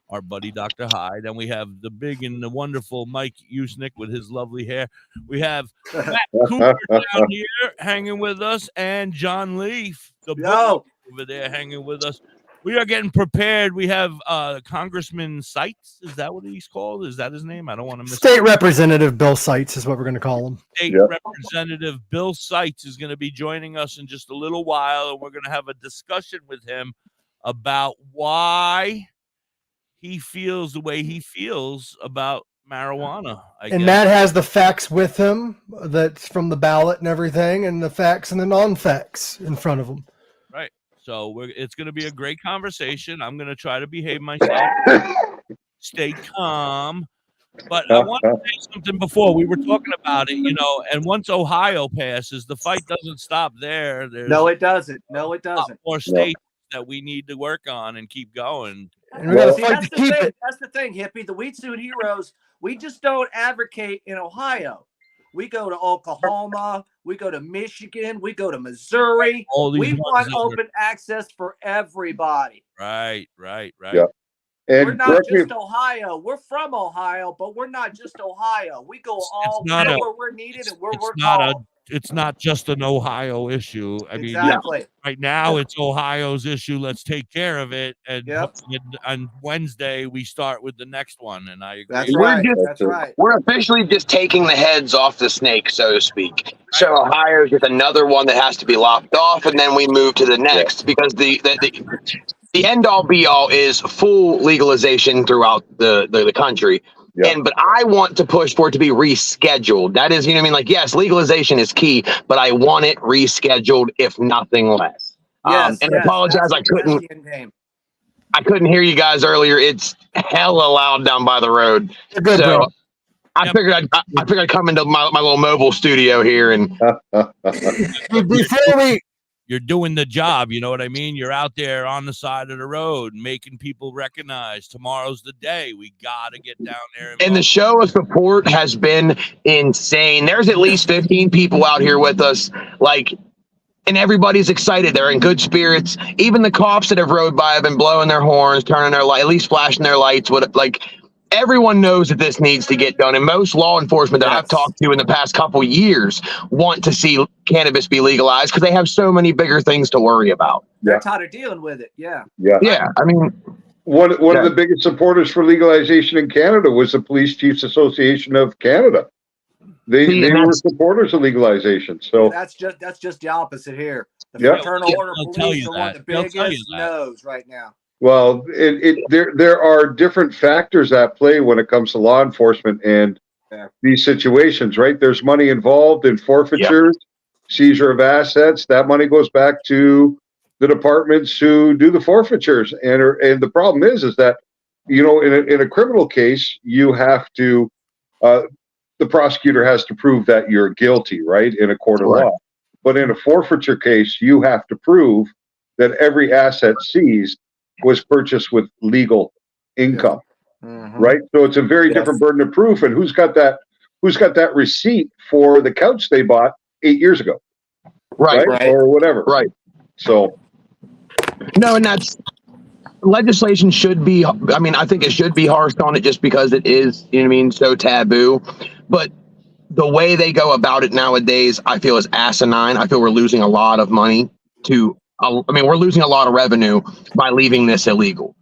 our buddy Dr. High. Then we have the big and the wonderful Mike Usenick with his lovely hair. We have Matt Cooper down here hanging with us, and John Leaf, the book over there, hanging with us. We are getting prepared. We have Congressman Seitz. Is that what he's called? Is that his name? I don't want to miss State Representative Bill Seitz is what we're going to call him. State Representative Bill Seitz is going to be joining us in just a little while, and we're going to have a discussion with him about why he feels the way he feels about marijuana. I guess. Matt has the facts with him that's from the ballot and everything, and the facts and the non-facts in front of him. Right. So it's going to be a great conversation. I'm going to try to behave myself, stay calm. But I want to say something before. We were talking about it, and once Ohio passes, the fight doesn't stop there. No, it doesn't. No, it doesn't. More states that we need to work on and keep going. And we got to fight to keep it. That's the thing, Hippie. The Weedsuit Heroes, we just don't advocate in Ohio. We go to Oklahoma, we go to Michigan, we go to Missouri. We want open access for everybody. Right. Yeah. We're And not correct me if just Ohio. We're from Ohio, but we're not just Ohio. We go all not we go a- where we're needed and where we're not called. it's not just an Ohio issue. I mean, Exactly. right now it's Ohio's issue. Let's take care of it. And Yep. on Wednesday we start with the next one. And I agree. That's right. That's right. We're officially just taking the heads off the snake, so to speak. So Ohio's just another one that has to be lopped off, and then we move to the next because the end all be all is full legalization throughout the country. But I want to push for it to be rescheduled. That is, you know what I mean? Like, yes, legalization is key, but I want it rescheduled, if nothing less. Yes, and I apologize, I couldn't. That's the end game. I couldn't hear you guys earlier. It's hella loud down by the road. Good, so bro. I figured I'd come into my little mobile studio here and Before we you're doing the job, you know what I mean? You're out there on the side of the road making people recognize tomorrow's the day. We got to get down there. And the show of support has been insane. There's at least 15 people out here with us, like, and everybody's excited. They're in good spirits. Even the cops that have rode by have been blowing their horns, turning their light, at least flashing their lights. Everyone knows that this needs to get done. And most law enforcement that I've talked to in the past couple years want to see cannabis be legalized because they have so many bigger things to worry about. They're tired of dealing with it. Yeah. Yeah. I mean, one of the biggest supporters for legalization in Canada was the Police Chiefs Association of Canada. They were supporters of legalization. So that's just the opposite here. The Yeah. fraternal order They'll tell police you are one of that. the They'll tell you biggest that. no's right now. Well, there are different factors at play when it comes to law enforcement and these situations, right? There's money involved in forfeitures, seizure of assets. That money goes back to the departments who do the forfeitures. And the problem is that, you know, in a criminal case, you have to, the prosecutor has to prove that you're guilty, right, in a court of law. But in a forfeiture case, you have to prove that every asset seized was purchased with legal income, right? So it's a very different burden of proof. And who's got that receipt for the couch they bought 8 years ago, right. or whatever, right? So no, and that's legislation should be. I mean, I think it should be harsh on it just because it is, you know what I mean, so taboo. But the way they go about it nowadays, I feel is asinine. I feel we're losing a lot of money to. I mean, we're losing a lot of revenue by leaving this illegal.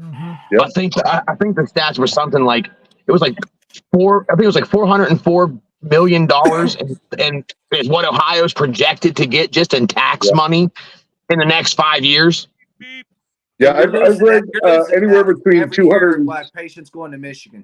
I think the stats were something like $404 million, and is what Ohio's projected to get just in tax money in the next 5 years. Yeah, I've read anywhere between 200 by patients going to Michigan.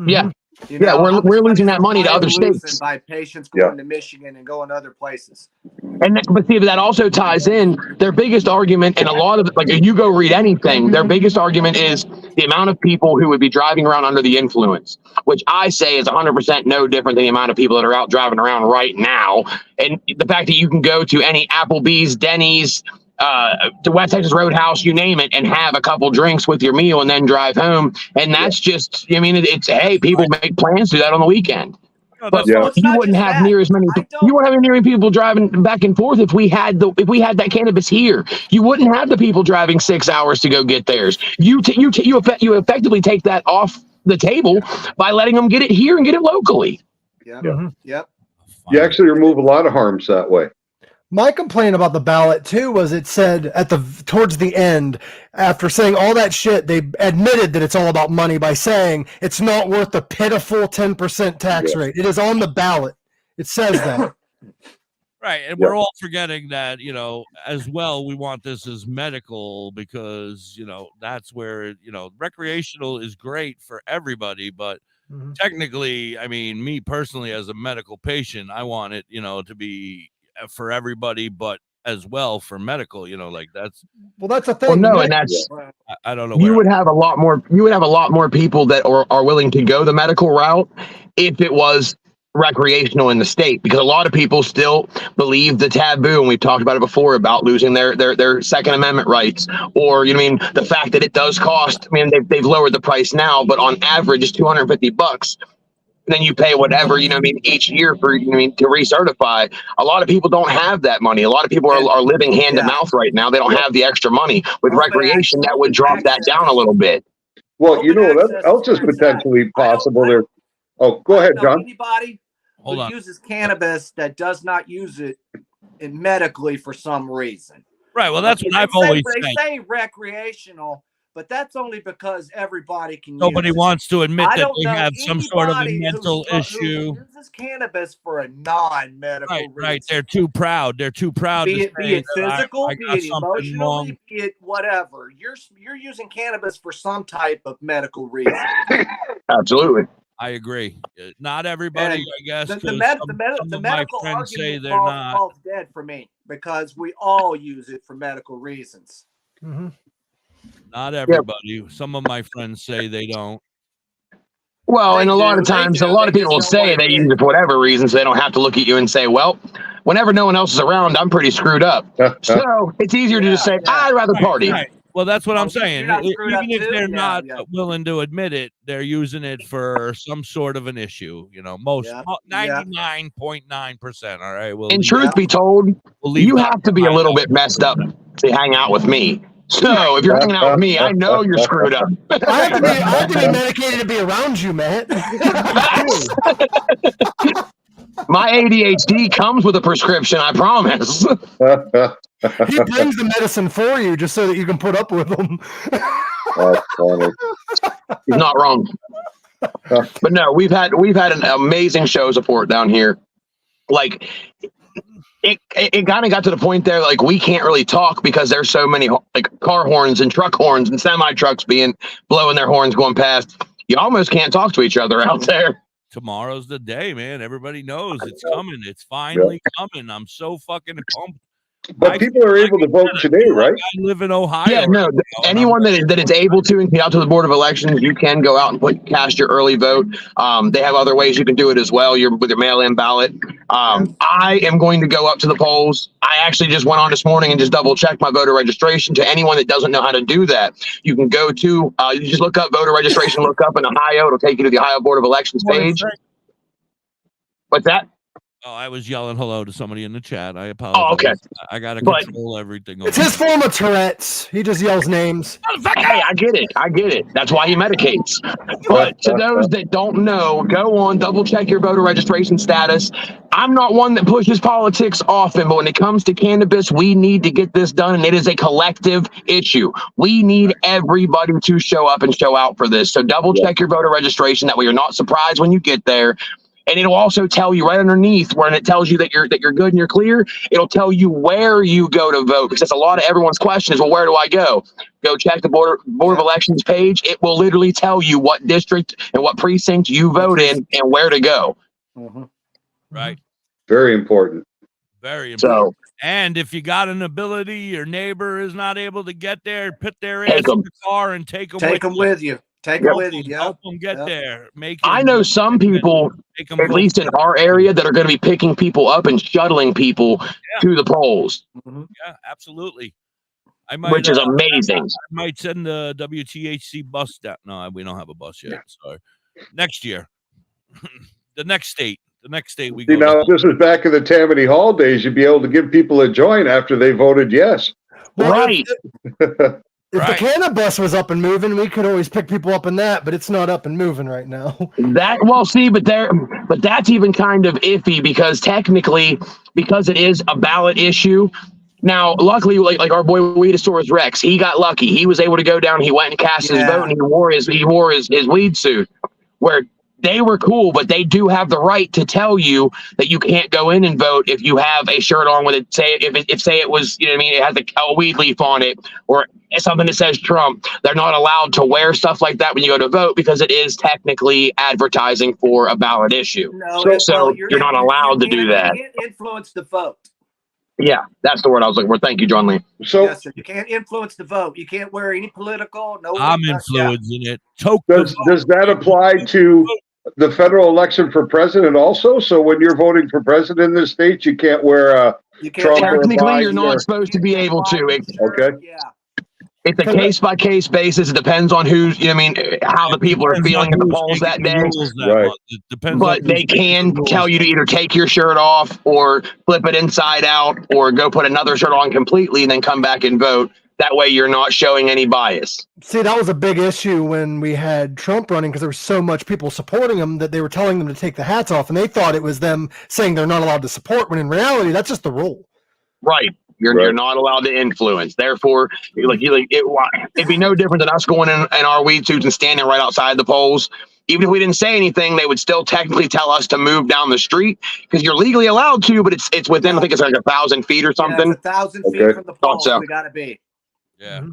Yeah. You know, We're losing that money to other states by patients going to Michigan and going other places. But that also ties in their biggest argument, and a lot of if you go read anything, their biggest argument is the amount of people who would be driving around under the influence, which I say is 100% no different than the amount of people that are out driving around right now. And the fact that you can go to any Applebee's, Denny's, to West Texas Roadhouse, you name it, and have a couple drinks with your meal and then drive home. And that's just, I mean, it's, hey, people make plans to do that on the weekend. But you wouldn't have near as many. You wouldn't have near as many people driving back and forth if we had that cannabis here. You wouldn't have the people driving 6 hours to go get theirs. You effectively take that off the table by letting them get it here and get it locally. Yep. You actually remove a lot of harms that way. My complaint about the ballot too was it said towards the end, after saying all that shit, they admitted that it's all about money by saying it's not worth the pitiful 10% tax rate. It is on the ballot. It says that. Right. And we're all forgetting that, you know, as well, we want this as medical because, you know, that's where, you know, recreational is great for everybody. But technically, I mean, me personally, as a medical patient, I want it, you know, to be for everybody, but as well for medical, you know, like that's the thing. Well, no, and that's I don't know. You would have a lot more people that are willing to go the medical route if it was recreational in the state, because a lot of people still believe the taboo, and we've talked about it before about losing their Second Amendment rights, or you know, I mean, the fact that it does cost. I mean, they've lowered the price now, but on average, it's $250. Then you pay whatever, you know, I mean, each year for, you know, I mean, to recertify. A lot of people don't have that money. A lot of people are living hand to mouth right now. They don't have the extra money. With recreation, that would drop that down a little bit. Well, you know what else is potentially possible there? Oh, go ahead, John. Anybody who uses cannabis that does not use it medically for some reason. Right. Well, that's what I've always said. They say recreational, but that's only because everybody can. Nobody wants to admit that they have some sort of a anybody mental issue. Who uses cannabis for a non-medical reason. Right. They're too proud. They're too proud Be to it say physical, I be got it something emotionally, wrong. be it whatever. You're using cannabis for some type of medical reason. Absolutely. I agree. Not everybody, I guess. The 'cause some of my medical friends say argument they're not. falls dead for me because we all use it for medical reasons. Mm-hmm. Not everybody. Some of my friends say they don't. Well, and a lot of times, a lot of people will say they use it for whatever reason, so they don't have to look at you and say, well, whenever no one else is around, I'm pretty screwed up. So it's easier to just say, I'd rather party. Right. Well, that's what I'm saying. you're not screwed up Even if too? they're Yeah, not willing to admit it, they're using it for some sort of an issue. You know, most 99.9%. All right. And truth be told, you have to be a little bit messed up to hang out with me. So if you're hanging out with me, I know you're screwed up. I have to be medicated to be around you, Matt. My ADHD comes with a prescription, I promise. He brings the medicine for you just so that you can put up with them. That's funny. He's not wrong. But no, we've had an amazing show support down here. Like it kind of got to the point there, like we can't really talk because there's so many like car horns and truck horns and semi trucks blowing their horns going past. You almost can't talk to each other out there. Tomorrow's the day, man. Everybody knows it's coming. It's finally coming. I'm so fucking pumped. But people are able to vote today, right? I live in Ohio. Yeah, no. Anyone that is able to and get out to the Board of Elections, you can go out and cast your early vote. They have other ways you can do it as well. With your mail-in ballot. I am going to go up to the polls. I actually just went on this morning and just double-checked my voter registration. To anyone that doesn't know how to do that, you can go to you just look up voter registration. Look up in Ohio. It'll take you to the Ohio Board of Elections page. What's that? Oh, I was yelling hello to somebody in the chat. I apologize. Oh, okay. I got to control everything. It's his form of Tourette's. He just yells names. Hey, I get it. That's why he medicates. But to those that don't know, go on, double check your voter registration status. I'm not one that pushes politics often, but when it comes to cannabis, we need to get this done, and it is a collective issue. We need everybody to show up and show out for this. So double check your voter registration. That way you're not surprised when you get there. And it'll also tell you right underneath when it tells you that you're good and you're clear, it'll tell you where you go to vote, because that's a lot of everyone's question is, well, where do I go? Go check the Board of Elections page. It will literally tell you what district and what precinct you vote in and where to go. Mm-hmm. Right. Very important. Very important. And if you got an ability, your neighbor is not able to get there, put their ass in the car and take them with you. Take them with you. Help them get there. I know some people, at least in our area, that are going to be picking people up and shuttling people to the polls. Mm-hmm. Yeah, absolutely. Which is amazing. I might send the WTHC bus down. No, we don't have a bus yet. Sorry. Next year. The next state we go. Now, if this was back in the Tammany Hall days, you'd be able to give people a joint after they voted yes. Right. If the cannabis was up and moving, we could always pick people up in that, but it's not up and moving right now. But that's even kind of iffy because technically, because it is a ballot issue. Now, luckily, like our boy Weedsuit Rex, he got lucky. He was able to go down. He went and cast his vote, and he wore his weed suit. Where they were cool, but they do have the right to tell you that you can't go in and vote if you have a shirt on with it. Say it was, you know what I mean, it has a weed leaf on it or something that says Trump. They're not allowed to wear stuff like that when you go to vote because it is technically advertising for a ballot issue. So you're not allowed to do that. You can't influence the vote. Yeah, that's the word I was looking for. Thank you, John Lee. So yes, sir. You can't influence the vote. You can't wear any political. No, I'm influencing it. Does that apply to the federal election for president also? So when you're voting for president in this state, you can't wear a Trump or technically you're not supposed to be able to. Okay. It's a case-by-case basis. It depends on who's, you know what I mean, how the people are feeling at the polls that day. Right. It depends. But they can tell you to either take your shirt off or flip it inside out or go put another shirt on completely and then come back and vote. That way you're not showing any bias. See, that was a big issue when we had Trump running because there was so much people supporting him that they were telling them to take the hats off, and they thought it was them saying they're not allowed to support, when in reality, that's just the rule. Right. You're not allowed to influence. Therefore, it'd be no different than us going in our weed suits and standing right outside the polls. Even if we didn't say anything, they would still technically tell us to move down the street because you're legally allowed to, but it's within, I think it's like 1,000 feet or something. Yeah, it's 1,000 feet from the polls. So. We got to be. Yeah.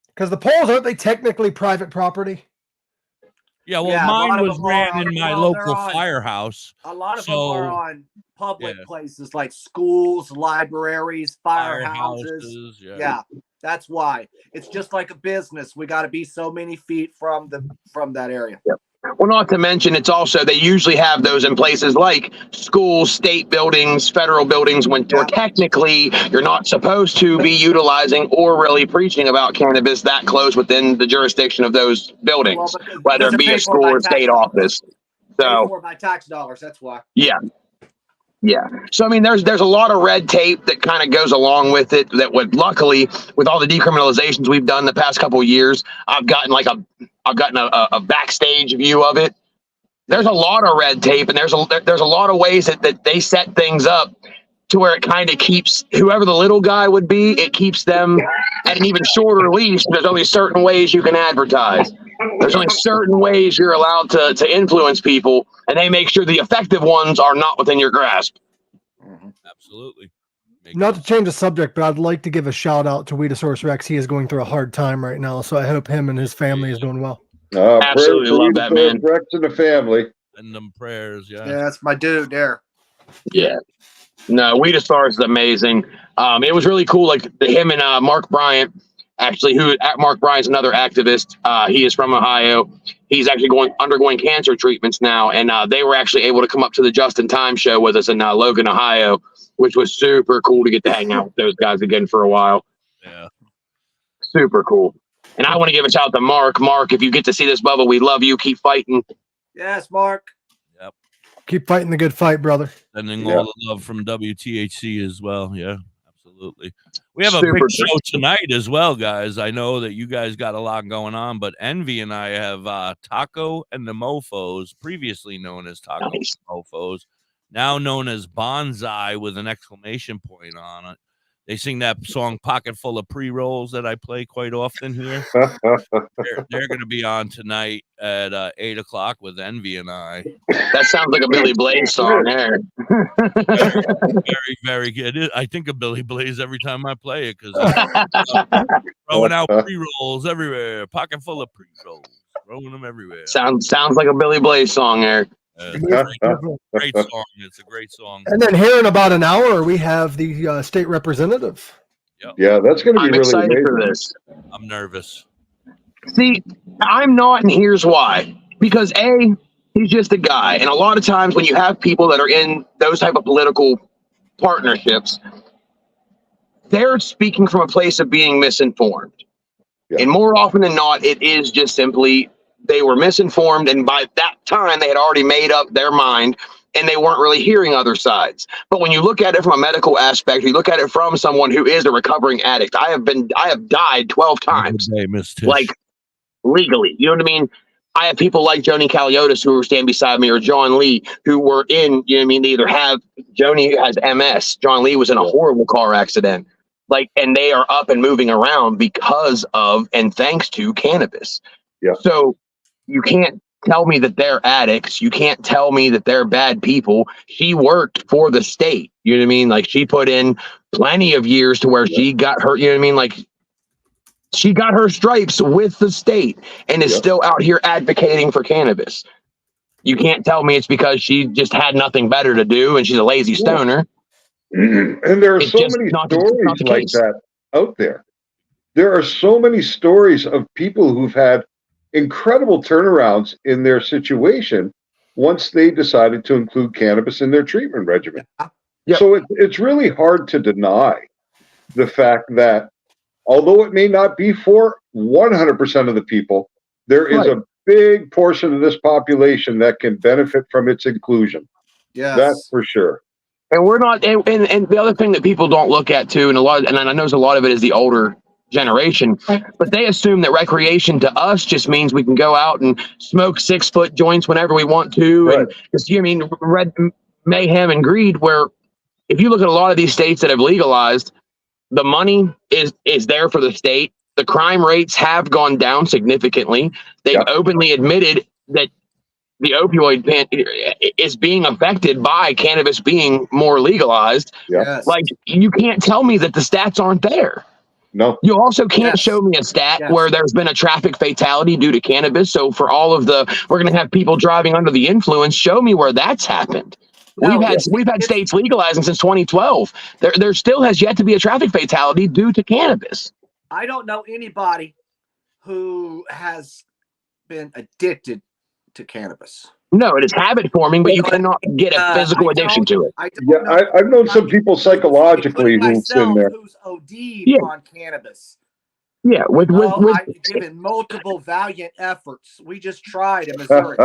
Because the polls, aren't they technically private property? Yeah, well, mine was ran in my local firehouse. A lot of them are on public places like schools, libraries, firehouses. Yeah, that's why. It's just like a business. We got to be so many feet from that area. Yep. Well, not to mention, it's also, they usually have those in places like schools, state buildings, federal buildings, where technically you're not supposed to be utilizing or really preaching about cannabis that close within the jurisdiction of those buildings, whether it be a school or state office. So, for my tax dollars, that's why. Yeah. Yeah. So, I mean, there's a lot of red tape that kind of goes along with it that would, luckily, with all the decriminalizations we've done the past couple of years, I've gotten a backstage view of it. There's a lot of red tape, and there's a lot of ways that they set things up to where it kind of keeps whoever the little guy would be, it keeps them at an even shorter leash. There's only certain ways you can advertise. There's only certain ways you're allowed to influence people, and they make sure the effective ones are not within your grasp. Absolutely. Not to change the subject, but I'd like to give a shout out to Weedosaurus Rex. He is going through a hard time right now, so I hope him and his family is doing well. Absolutely love that, man. Rex and the family. Send them prayers, Yeah, that's my dude there. Yeah. No, Weedosaurus is amazing. It was really cool. Like him and Mark Bryant, actually, Mark Bryant's another activist. He is from Ohio. He's actually undergoing cancer treatments now, and they were actually able to come up to the Just in Time show with us in Logan, Ohio, which was super cool to get to hang out with those guys again for a while. Yeah, super cool. And I want to give a shout out to Mark. Mark, if you get to see this, Bubba, we love you. Keep fighting. Yes, Mark. Yep. Keep fighting the good fight, brother. Sending all the love from WTHC as well. Yeah, absolutely. We have a big show tonight as well, guys. I know that you guys got a lot going on, but Envy and I have Taco and the Mofos, previously known as Taco and the Mofos, now known as Bonsai with an exclamation point on it. They sing that song Pocket Full of Pre-Rolls that I play quite often here. They're going to be on tonight at 8 o'clock with Envy and I. That sounds like a Billy Blaze song there. Very, very good. I think of Billy Blaze every time I play it because throwing out pre-rolls everywhere. Pocket full of pre-rolls. Throwing them everywhere. Sounds like a Billy Blaze song, Eric. Great song. It's a great song. And then here in about an hour, we have the state representative. Yep. Yeah, that's going to be I'm really excited amazing. for this. I'm nervous. See, I'm not, and here's why. Because A, he's just a guy. And a lot of times when you have people that are in those type of political partnerships, they're speaking from a place of being misinformed. Yeah. And more often than not, it is just simply they were misinformed, and by that time they had already made up their mind and they weren't really hearing other sides. But when you look at it from a medical aspect, you look at it from someone who is a recovering addict. I have died 12 times, like legally, you know what I mean? I have people like Joni Caliotis who stand beside me, or John Lee, who were in, you know what I mean? They either have, Joni has MS. John Lee was in a horrible car accident. Like, and they are up and moving around because of, and thanks to cannabis. Yeah. So you can't tell me that they're addicts. You can't tell me that they're bad people. She worked for the state. You know what I mean? Like, she put in plenty of years to where she got her, you know what I mean? Like, she got her stripes with the state and is still out here advocating for cannabis. You can't tell me it's because she just had nothing better to do and she's a lazy stoner. And there are so many stories like that out there. There are so many stories of people who've had incredible turnarounds in their situation once they decided to include cannabis in their treatment regimen. Yep. So it's really hard to deny the fact that although it may not be for 100% of the people, there is a big portion of this population that can benefit from its inclusion. Yeah, that's for sure. And we're not, and the other thing that people don't look at too, and I know a lot of it is the older generation, but they assume that recreation to us just means we can go out and smoke 6-foot joints whenever we want to. Right. And because you mean red mayhem and greed, where if you look at a lot of these states that have legalized, the money is there for the state. The crime rates have gone down significantly. They've openly admitted that the opioid is being affected by cannabis being more legalized. Yes. Like, you can't tell me that the stats aren't there. No. You also can't show me a stat where there's been a traffic fatality due to cannabis. So for all of we're going to have people driving under the influence, show me where that's happened. No, we've had states legalizing since 2012. There still has yet to be a traffic fatality due to cannabis. I don't know anybody who has been addicted to cannabis. No, it is habit forming, but you cannot get a physical addiction to it. I've known some people psychologically who've been there. Who's OD'd on cannabis. Yeah, with I've given multiple valiant efforts. We just tried in Missouri.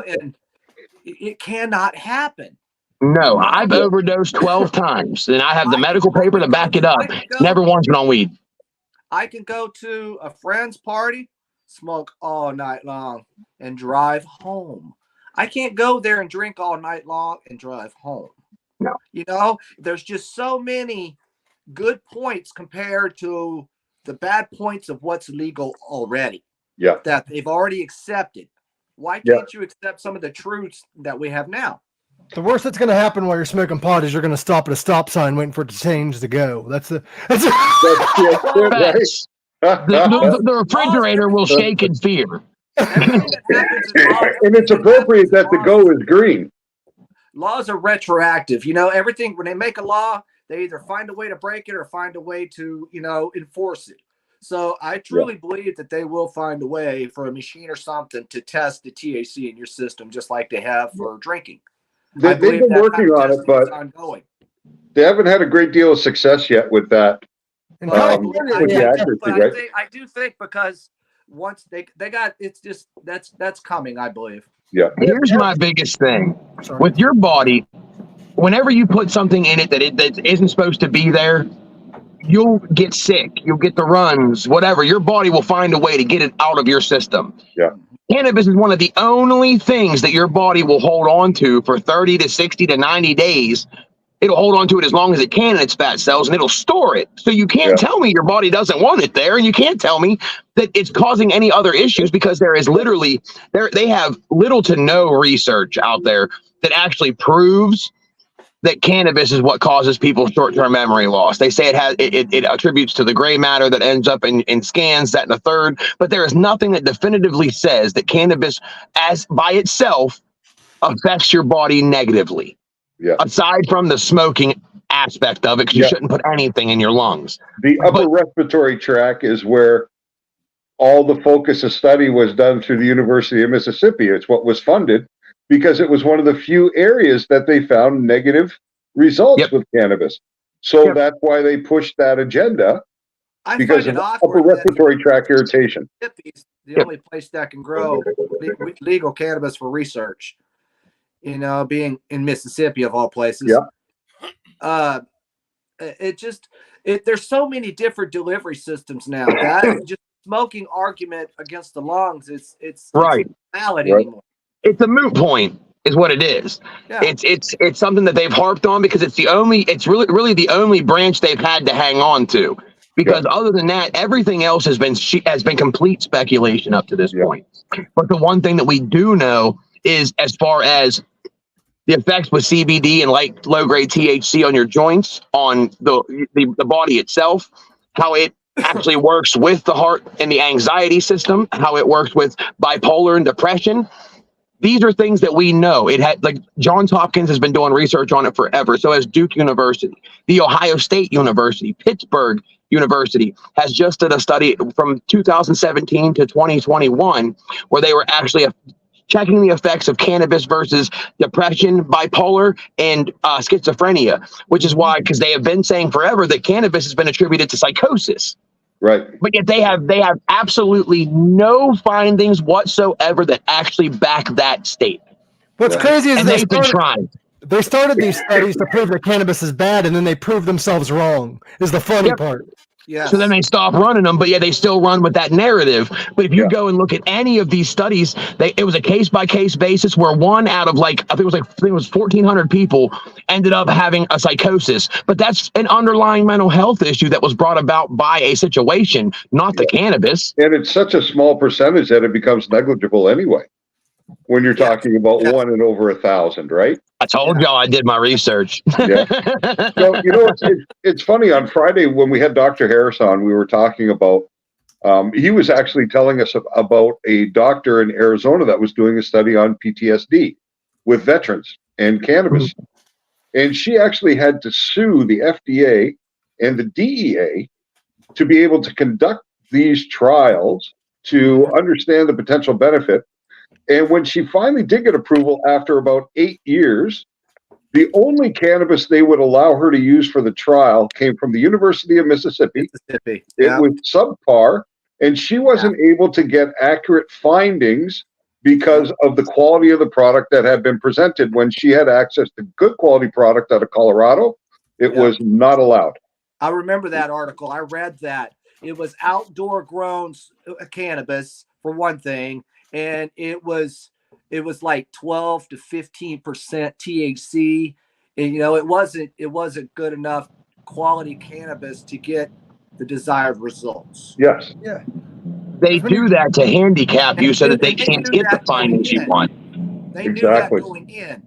And it cannot happen. No, I've overdosed 12 times, and I have the medical paper to back it up. Never once been on weed. I can go to a friend's party, smoke all night long, and drive home. I can't go there and drink all night long and drive home. No. There's just so many good points compared to the bad points of what's legal already. Yeah. That they've already accepted. Why can't you accept some of the truths that we have now? The worst that's going to happen while you're smoking pot is you're going to stop at a stop sign waiting for it to change to go. The refrigerator will shake in fear. And it's appropriate that the go is green. Laws are retroactive. Everything, when they make a law, they either find a way to break it or find a way to, enforce it. So I truly believe that they will find a way for a machine or something to test the THC in your system, just like they have for drinking. They've been working on it, but they haven't had a great deal of success yet with that. With the accuracy, right? I do think because once they got, it's just that's coming, I believe. Yeah. Here's my biggest thing with your body. Whenever you put something in it that isn't supposed to be there, you'll get sick. You'll get the runs, whatever. Your body will find a way to get it out of your system. Yeah. Cannabis is one of the only things that your body will hold on to for 30 to 60 to 90 days. It'll hold on to it as long as it can in its fat cells, and it'll store it. So you can't tell me your body doesn't want it there, and you can't tell me that it's causing any other issues, because there is literally they have little to no research out there that actually proves that cannabis is what causes people's short-term memory loss. They say it attributes to the gray matter that ends up in scans, that and the third, but there is nothing that definitively says that cannabis as by itself affects your body negatively. Yeah. Aside from the smoking aspect of it, because you shouldn't put anything in your lungs. The upper respiratory tract is where all the focus of study was done through the University of Mississippi. It's what was funded because it was one of the few areas that they found negative results with cannabis. So that's why they pushed that agenda, because of upper respiratory tract irritation. Mississippi's the only place that can grow legal cannabis for research. Being in Mississippi of all places. Yeah. There's so many different delivery systems now. That just smoking argument against the lungs. It's right. Valid anymore. It's a moot point, is what it is. Yeah. It's something that they've harped on because it's really the only branch they've had to hang on to. Because other than that, everything else has been complete speculation up to this point. But the one thing that we do know is, as far as the effects with CBD and low-grade THC on your joints, on the body itself, how it actually works with the heart and the anxiety system, how it works with bipolar and depression. These are things that we know. It had, like, Johns Hopkins has been doing research on it forever. So has Duke University, the Ohio State University, Pittsburgh University has just did a study from 2017 to 2021 where they were actually checking the effects of cannabis versus depression, bipolar, and schizophrenia, which is why, because they have been saying forever that cannabis has been attributed to psychosis. Right. But yet they have absolutely no findings whatsoever that actually back that statement. What's crazy is they've been trying. They started these studies to prove that cannabis is bad, and then they proved themselves wrong, is the funny part. Yes. So then they stop running them, but yeah, they still run with that narrative. But if you go and look at any of these studies, it was a case-by-case basis where one out of I think it was 1,400 people ended up having a psychosis. But that's an underlying mental health issue that was brought about by a situation, not the cannabis. And it's such a small percentage that it becomes negligible anyway. When you're talking about 1 in over 1,000, right? I told y'all I did my research. Yeah. So, it's funny. On Friday when we had Dr. Harris on, we were talking about, he was actually telling us about a doctor in Arizona that was doing a study on PTSD with veterans and cannabis. And she actually had to sue the FDA and the DEA to be able to conduct these trials to understand the potential benefit. And when she finally did get approval after about 8 years, the only cannabis they would allow her to use for the trial came from the University of Mississippi. It was subpar, and she wasn't able to get accurate findings because of the quality of the product that had been presented. When she had access to good quality product out of Colorado, it was not allowed. I remember that article. I read that. It was outdoor grown cannabis, for one thing. And it was like 12 to 15% THC, and it wasn't good enough quality cannabis to get the desired results. Yes. Yeah. They do that to handicap you so that they can't get the findings you want. They knew that going in.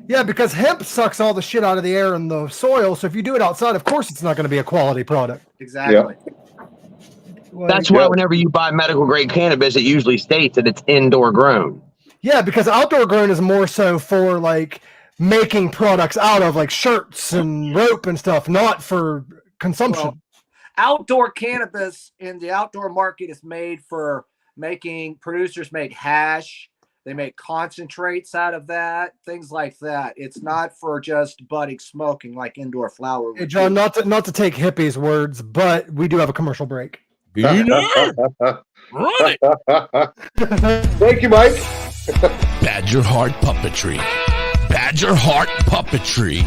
Yeah, because hemp sucks all the shit out of the air and the soil. So if you do it outside, of course, it's not going to be a quality product. Exactly. Yeah. That's why whenever you buy medical grade cannabis, it usually states that it's indoor grown. Yeah, because outdoor grown is more so for making products out of shirts and rope and stuff, not for consumption. Well, outdoor cannabis in the outdoor market is made for producers make hash. They make concentrates out of that, things like that. It's not for just budding smoking like indoor flower. Hey, John, not to take hippies' words, but we do have a commercial break. Run it. Thank you, Mike. Badger Heart Puppetry. Badger Heart Puppetry.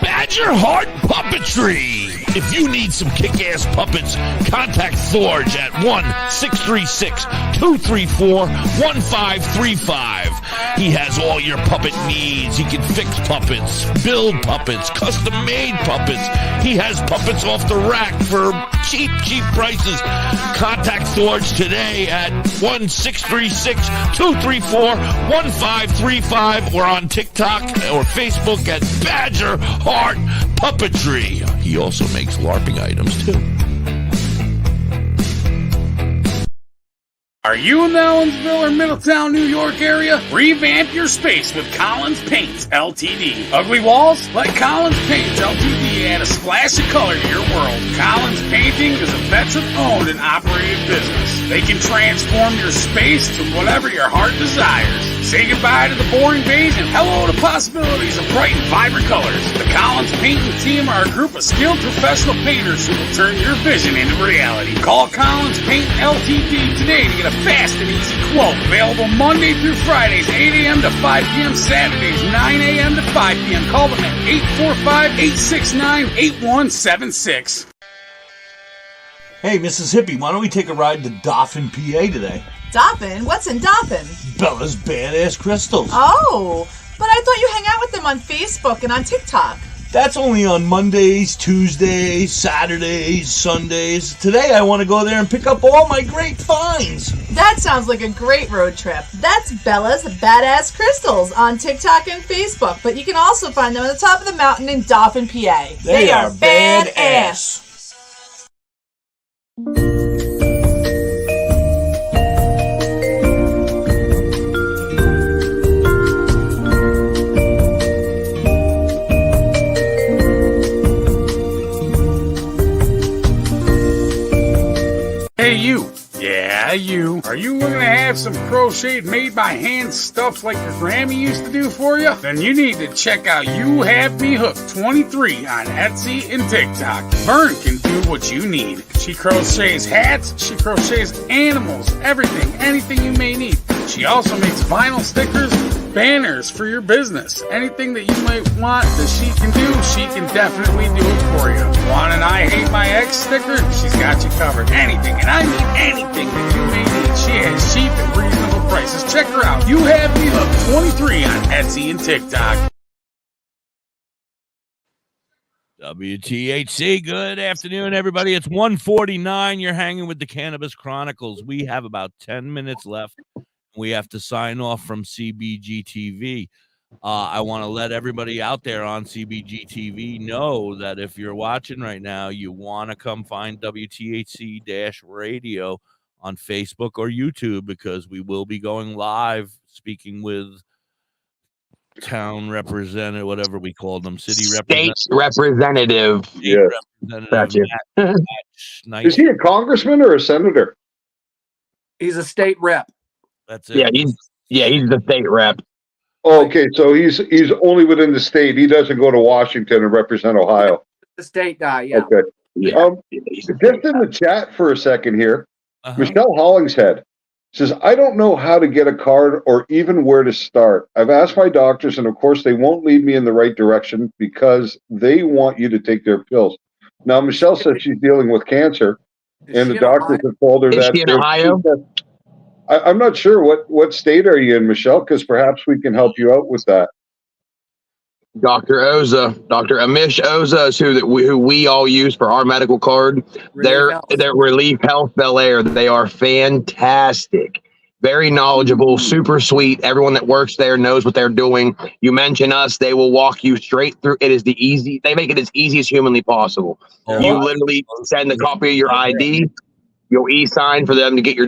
Badger Heart Puppetry. If you need some kick-ass puppets, contact Forge at 1-636-234-1535. He has all your puppet needs. He can fix puppets, build puppets, custom-made puppets. He has puppets off the rack for cheap prices. Contact Forge today at 1-636-234-1535 or on TikTok or Facebook at Badger Heart Puppetry. He also makes LARPing items too. Are you in the Ellensville or Middletown, New York area? Revamp your space with Collins Paints LTD. Ugly walls? Let Collins Paints LTD add a splash of color to your world. Collins Painting is a veteran-owned and operated business. They can transform your space to whatever your heart desires. Say goodbye to the boring beige and hello to possibilities of bright and vibrant colors. The Collins Painting team are a group of skilled professional painters who will turn your vision into reality. Call Collins Paint LTD today to get a fast and easy quote. Available Monday through Fridays, 8 a.m. to 5 p.m. Saturdays, 9 a.m. to 5 p.m. Call them at 845-869-8176. Hey, Mississippi, why don't we take a ride to Dauphin, PA today? Dauphin? What's in Dauphin? Bella's Badass Crystals. Oh, but I thought you hang out with them on Facebook and on TikTok. That's only on Mondays, Tuesdays, Saturdays, Sundays. Today I want to go there and pick up all my great finds. That sounds like a great road trip. That's Bella's Badass Crystals on TikTok and Facebook, but you can also find them at the top of the mountain in Dauphin, PA. They are badass. Hey, you. Yeah, you. Are you looking to have some crocheted made by hand stuff like your Grammy used to do for you? Then you need to check out You Have Me Hooked 23 on Etsy and TikTok. Vern can do what you need. She crochets hats, she crochets animals, everything, anything you may need. She also makes vinyl stickers, banners for your business. Anything that you might want that she can do, she can definitely do it for you. Want an I Hate My Ex sticker? She's got you covered. Anything, and I mean anything that you may need, she has cheap and reasonable prices. Check her out. You Have Me Hooked 23 on Etsy and TikTok. WTHC, good afternoon, everybody. It's 1:49. You're hanging with the Cannabis Chronicles. We have about 10 minutes left. We have to sign off from CBG TV. I want to let everybody out there on CBG TV know that if you're watching right now, you want to come find WTHC-radio on Facebook or YouTube, because we will be going live speaking with town representative, whatever we call them, city representative. Yeah. Gotcha. Nice. Is he a congressman or a senator? He's a state rep. That's it. Yeah, he's the state rep. Oh, okay, so he's only within the state. He doesn't go to Washington and represent Ohio. The state guy, yeah. Okay. Just in the chat for a second here, Michelle Hollingshead says, I don't know how to get a card or even where to start. I've asked my doctors, and of course they won't lead me in the right direction because they want you to take their pills. Now, Michelle says she's dealing with cancer, and the doctors have told her that. Is she in Ohio? I'm not sure. What state are you in, Michelle? Because perhaps we can help you out with that. Dr. Amish Oza is who we all use for our medical card. They're Relief Health Bel Air. They are fantastic, very knowledgeable, super sweet. Everyone that works there knows what they're doing. You mention us, they will walk you straight through. It is they make it as easy as humanly possible. You literally send a copy of your ID. You'll e-sign for them to get your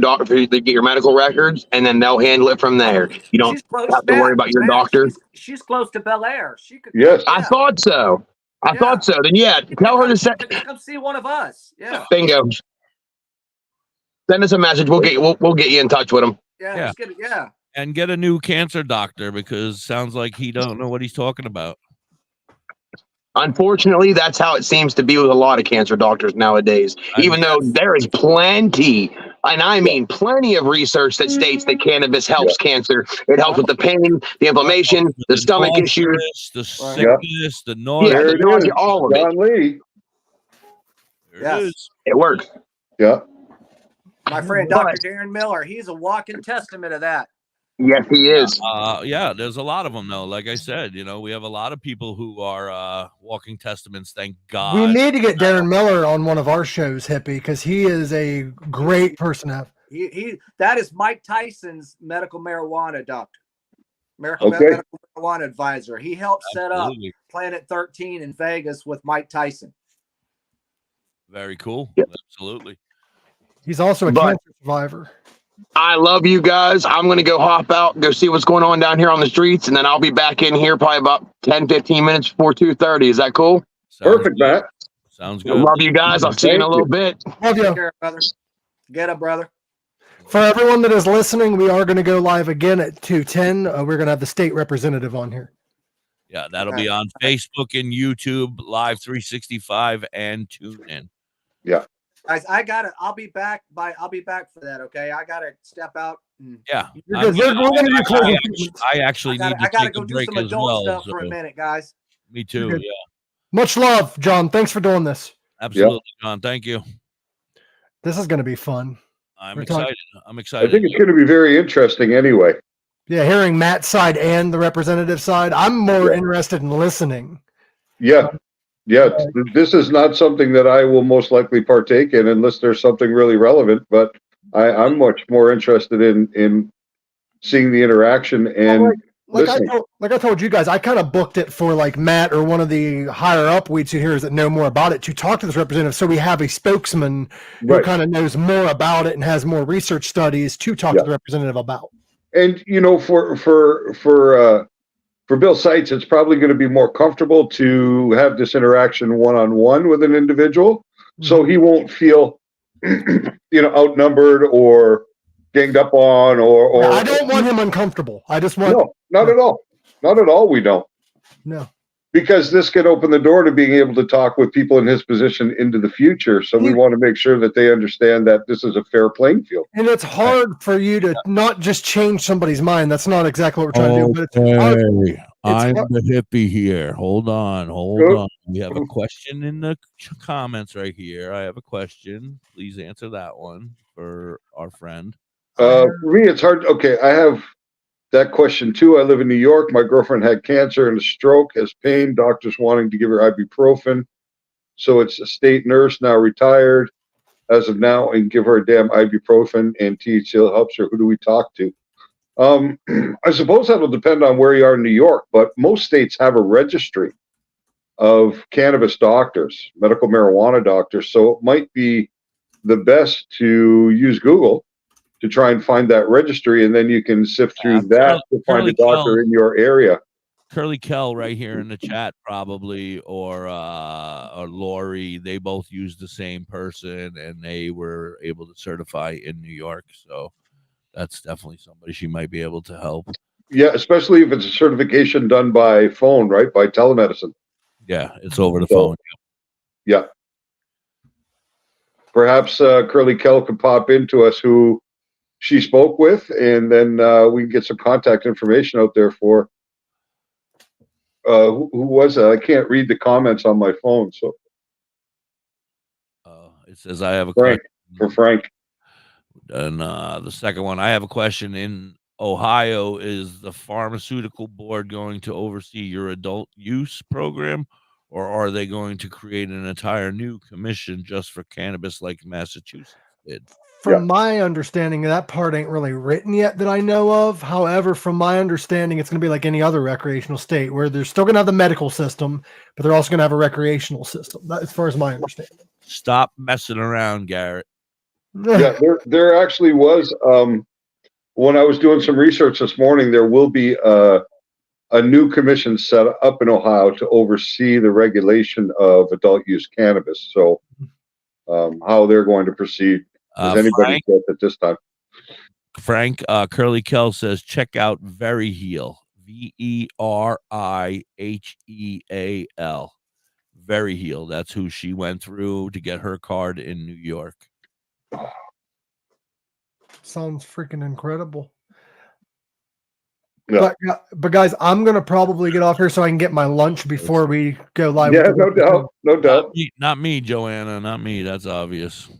medical records, and then they'll handle it from there. You don't have to worry about your doctor. She's close to Bel Air. She could. Yes, I thought so. I thought so. Then tell her to come see one of us. Yeah. Bingo. Send us a message. We'll get you in touch with them. Yeah. And get a new cancer doctor, because sounds like he don't know what he's talking about. Unfortunately, that's how it seems to be with a lot of cancer doctors nowadays. Even though there is plenty, and I mean plenty of research that states that cannabis helps cancer. It helps with the pain, the inflammation, the stomach issues, the sickness, the noise. Yeah, the nausea, all of it. John Lee. Yes. It works. Yeah. My friend Dr. Darren Miller, he's a walking testament of that. Yes, he is. Yeah, there's a lot of them, though. Like I said, we have a lot of people who are walking testaments. Thank God. We need to get Darren Miller on one of our shows, Hippie, because he is a great person to have. That is Mike Tyson's medical marijuana doctor, medical marijuana advisor. He helped set up Planet 13 in Vegas with Mike Tyson. Very cool. Yep. Absolutely. He's also a cancer survivor. I love you guys. I'm going to go hop out, go see what's going on down here on the streets, and then I'll be back in here probably about 10, 15 minutes before 2:30. Is that cool? Perfect, Matt. Sounds good. Love you guys. I'll see you in a little bit. Love you. Take care, brother. Get up, brother. For everyone that is listening, we are going to go live again at 2:10. We're going to have the state representative on here. Yeah, that'll be on Facebook and YouTube, Live 365, and TuneIn. Yeah. Guys, I'll be back for that. Okay, I gotta step out. Yeah, we're gonna do closing. I actually need to take a break as well. Stuff for a minute, guys. Me too. Okay. Yeah. Much love, John. Thanks for doing this. Absolutely, John. Thank you. This is going to be fun. I'm excited. I'm excited. I think it's going to be very interesting anyway. Yeah, hearing Matt's side and the representative side. I'm more interested in listening. Yeah. Yeah, this is not something that I will most likely partake in unless there's something really relevant. But I'm much more interested in seeing the interaction and listening. Like I told you guys, I kind of booked it for like Matt or one of the higher up Weedsuit Heroes that know more about it to talk to this representative, so we have a spokesman who kind of knows more about it and has more research studies to talk to the representative about. And for Bill Seitz, it's probably going to be more comfortable to have this interaction one-on-one with an individual, so he won't feel, outnumbered or ganged up on, or I don't want him uncomfortable. I just want not at all. Not at all. We don't. No. because this could open the door to being able to talk with people in his position into the future. So we want to make sure that they understand that this is a fair playing field. And it's hard for you to not just change somebody's mind. That's not exactly what we're trying to do. But it's hard. I'm the hippie here. Hold on. We have a question in the comments right here. I have a question. Please answer that one for our friend. For me, it's hard. Okay, I have that question too. I live in New York. My girlfriend had cancer and a stroke, has pain. Doctors wanting to give her ibuprofen. So it's a state nurse, now retired as of now, and give her a damn ibuprofen and THC helps her. Who do we talk to? I suppose that'll depend on where you are in New York, but most states have a registry of cannabis doctors, medical marijuana doctors. So it might be the best to use Google to try and find that registry, and then you can sift through that to find a doctor in your area. Curly Kell right here in the chat probably, or Lori, they both used the same person and they were able to certify in New York. So that's definitely somebody she might be able to help. Yeah, especially if it's a certification done by phone, right? By telemedicine. Yeah, it's over the phone. Yeah. Perhaps Curly Kell could pop into us who she spoke with, and then we can get some contact information out there for who was that? I can't read the comments on my phone. So it says I have a Frank, question for Frank. And the second one, I have a question. In Ohio, is the pharmaceutical board going to oversee your adult use program, or are they going to create an entire new commission just for cannabis like Massachusetts did? From my understanding, that part ain't really written yet that I know of. However, from my understanding, it's going to be like any other recreational state where they're still going to have the medical system, but they're also going to have a recreational system. That, as far as my understanding. Stop messing around, Garrett. Yeah, there actually was. When I was doing some research this morning, there will be a new commission set up in Ohio to oversee the regulation of adult use cannabis. So, how they're going to proceed. Does anybody get at this time? Frank, Curly Kell says, check out Very Heal. VERIHEAL. Very Heal. That's who she went through to get her card in New York. Sounds freaking incredible. Yeah. But guys, I'm gonna probably get off here so I can get my lunch before we go live. Yeah, no doubt, no doubt. Not me, Joanna, not me. That's obvious.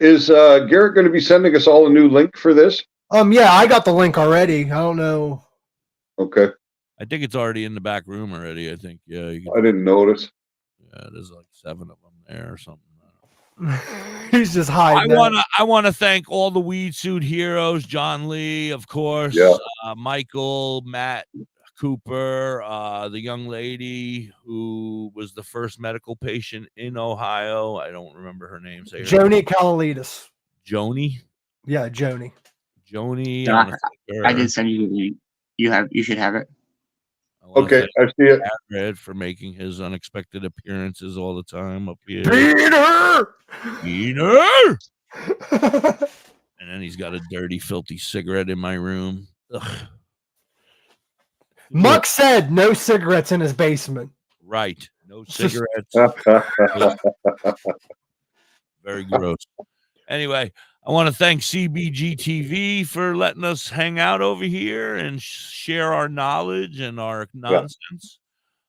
Is Garrett going to be sending us all a new link for this? Yeah, I got the link already. I don't know. Okay. I think it's already in the back room already. I think. Yeah. I didn't notice. Yeah, there's like 7 of them there or something. He's just hiding. I want to thank all the Weedsuit Heroes, John Lee, of course, Michael, Matt Cooper, the young lady who was the first medical patient in Ohio. I don't remember her name. Say her Joni name. Kalalitis. Joni? Yeah, Joni. Joni. I did send you the link. You should have it. Okay, I see it. Red for making his unexpected appearances all the time up here. Peter! And then he's got a dirty, filthy cigarette in my room. Ugh. Muck said no cigarettes in his basement. Right. No cigarettes. Very gross. Anyway, I want to thank CBG TV for letting us hang out over here and share our knowledge and our nonsense.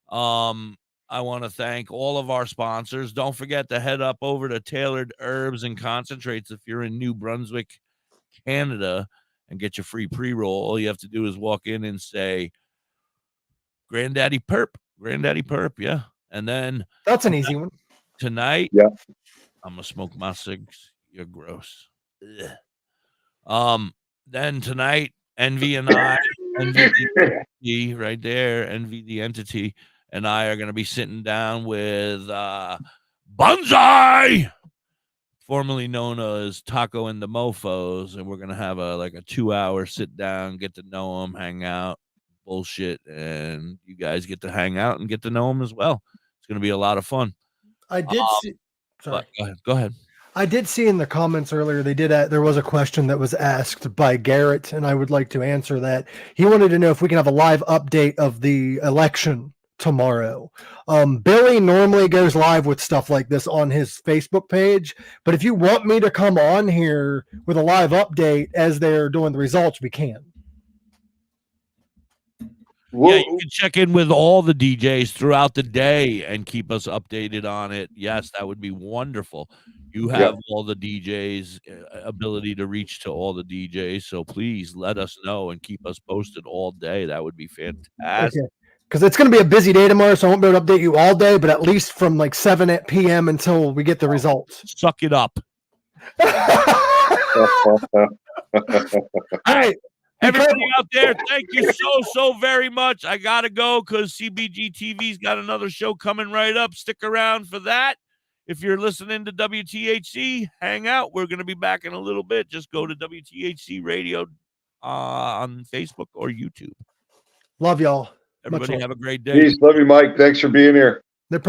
I want to thank all of our sponsors. Don't forget to head up over to Tailored Herbs and Concentrates if you're in New Brunswick, Canada, and get your free pre-roll. All you have to do is walk in and say, Granddaddy Perp, yeah. And then that's an easy one. Tonight, I'm gonna smoke my cigs. You're gross. Ugh. Then tonight, Envy and I, Envy the entity, right there, Envy the entity, and I are gonna be sitting down with Bonsai, formerly known as Taco and the Mofos, and we're gonna have a 2-hour sit down, get to know him, hang out, bullshit, and you guys get to hang out and get to know him as well. It's gonna be a lot of fun. I did see. Sorry. Go ahead. I did see in the comments earlier, there was a question that was asked by Garrett, and I would like to answer that. He wanted to know if we can have a live update of the election tomorrow. Billy normally goes live with stuff like this on his Facebook page, but if you want me to come on here with a live update as they're doing the results, we can. Yeah, you can check in with all the DJs throughout the day and keep us updated on it. Yes, that would be wonderful. You have all the DJs' ability to reach to all the DJs, so please let us know and keep us posted all day. That would be fantastic. Okay. Because it's going to be a busy day tomorrow, so I won't be able to update you all day, but at least from like 7 p.m. until we get the results. Suck it up. All right. Everybody out there, thank you so very much. I got to go because CBG TV's got another show coming right up. Stick around for that. If you're listening to WTHC, hang out. We're going to be back in a little bit. Just go to WTHC Radio on Facebook or YouTube. Love y'all. Everybody have a great day. Peace. Love you, Mike. Thanks for being here. No problem.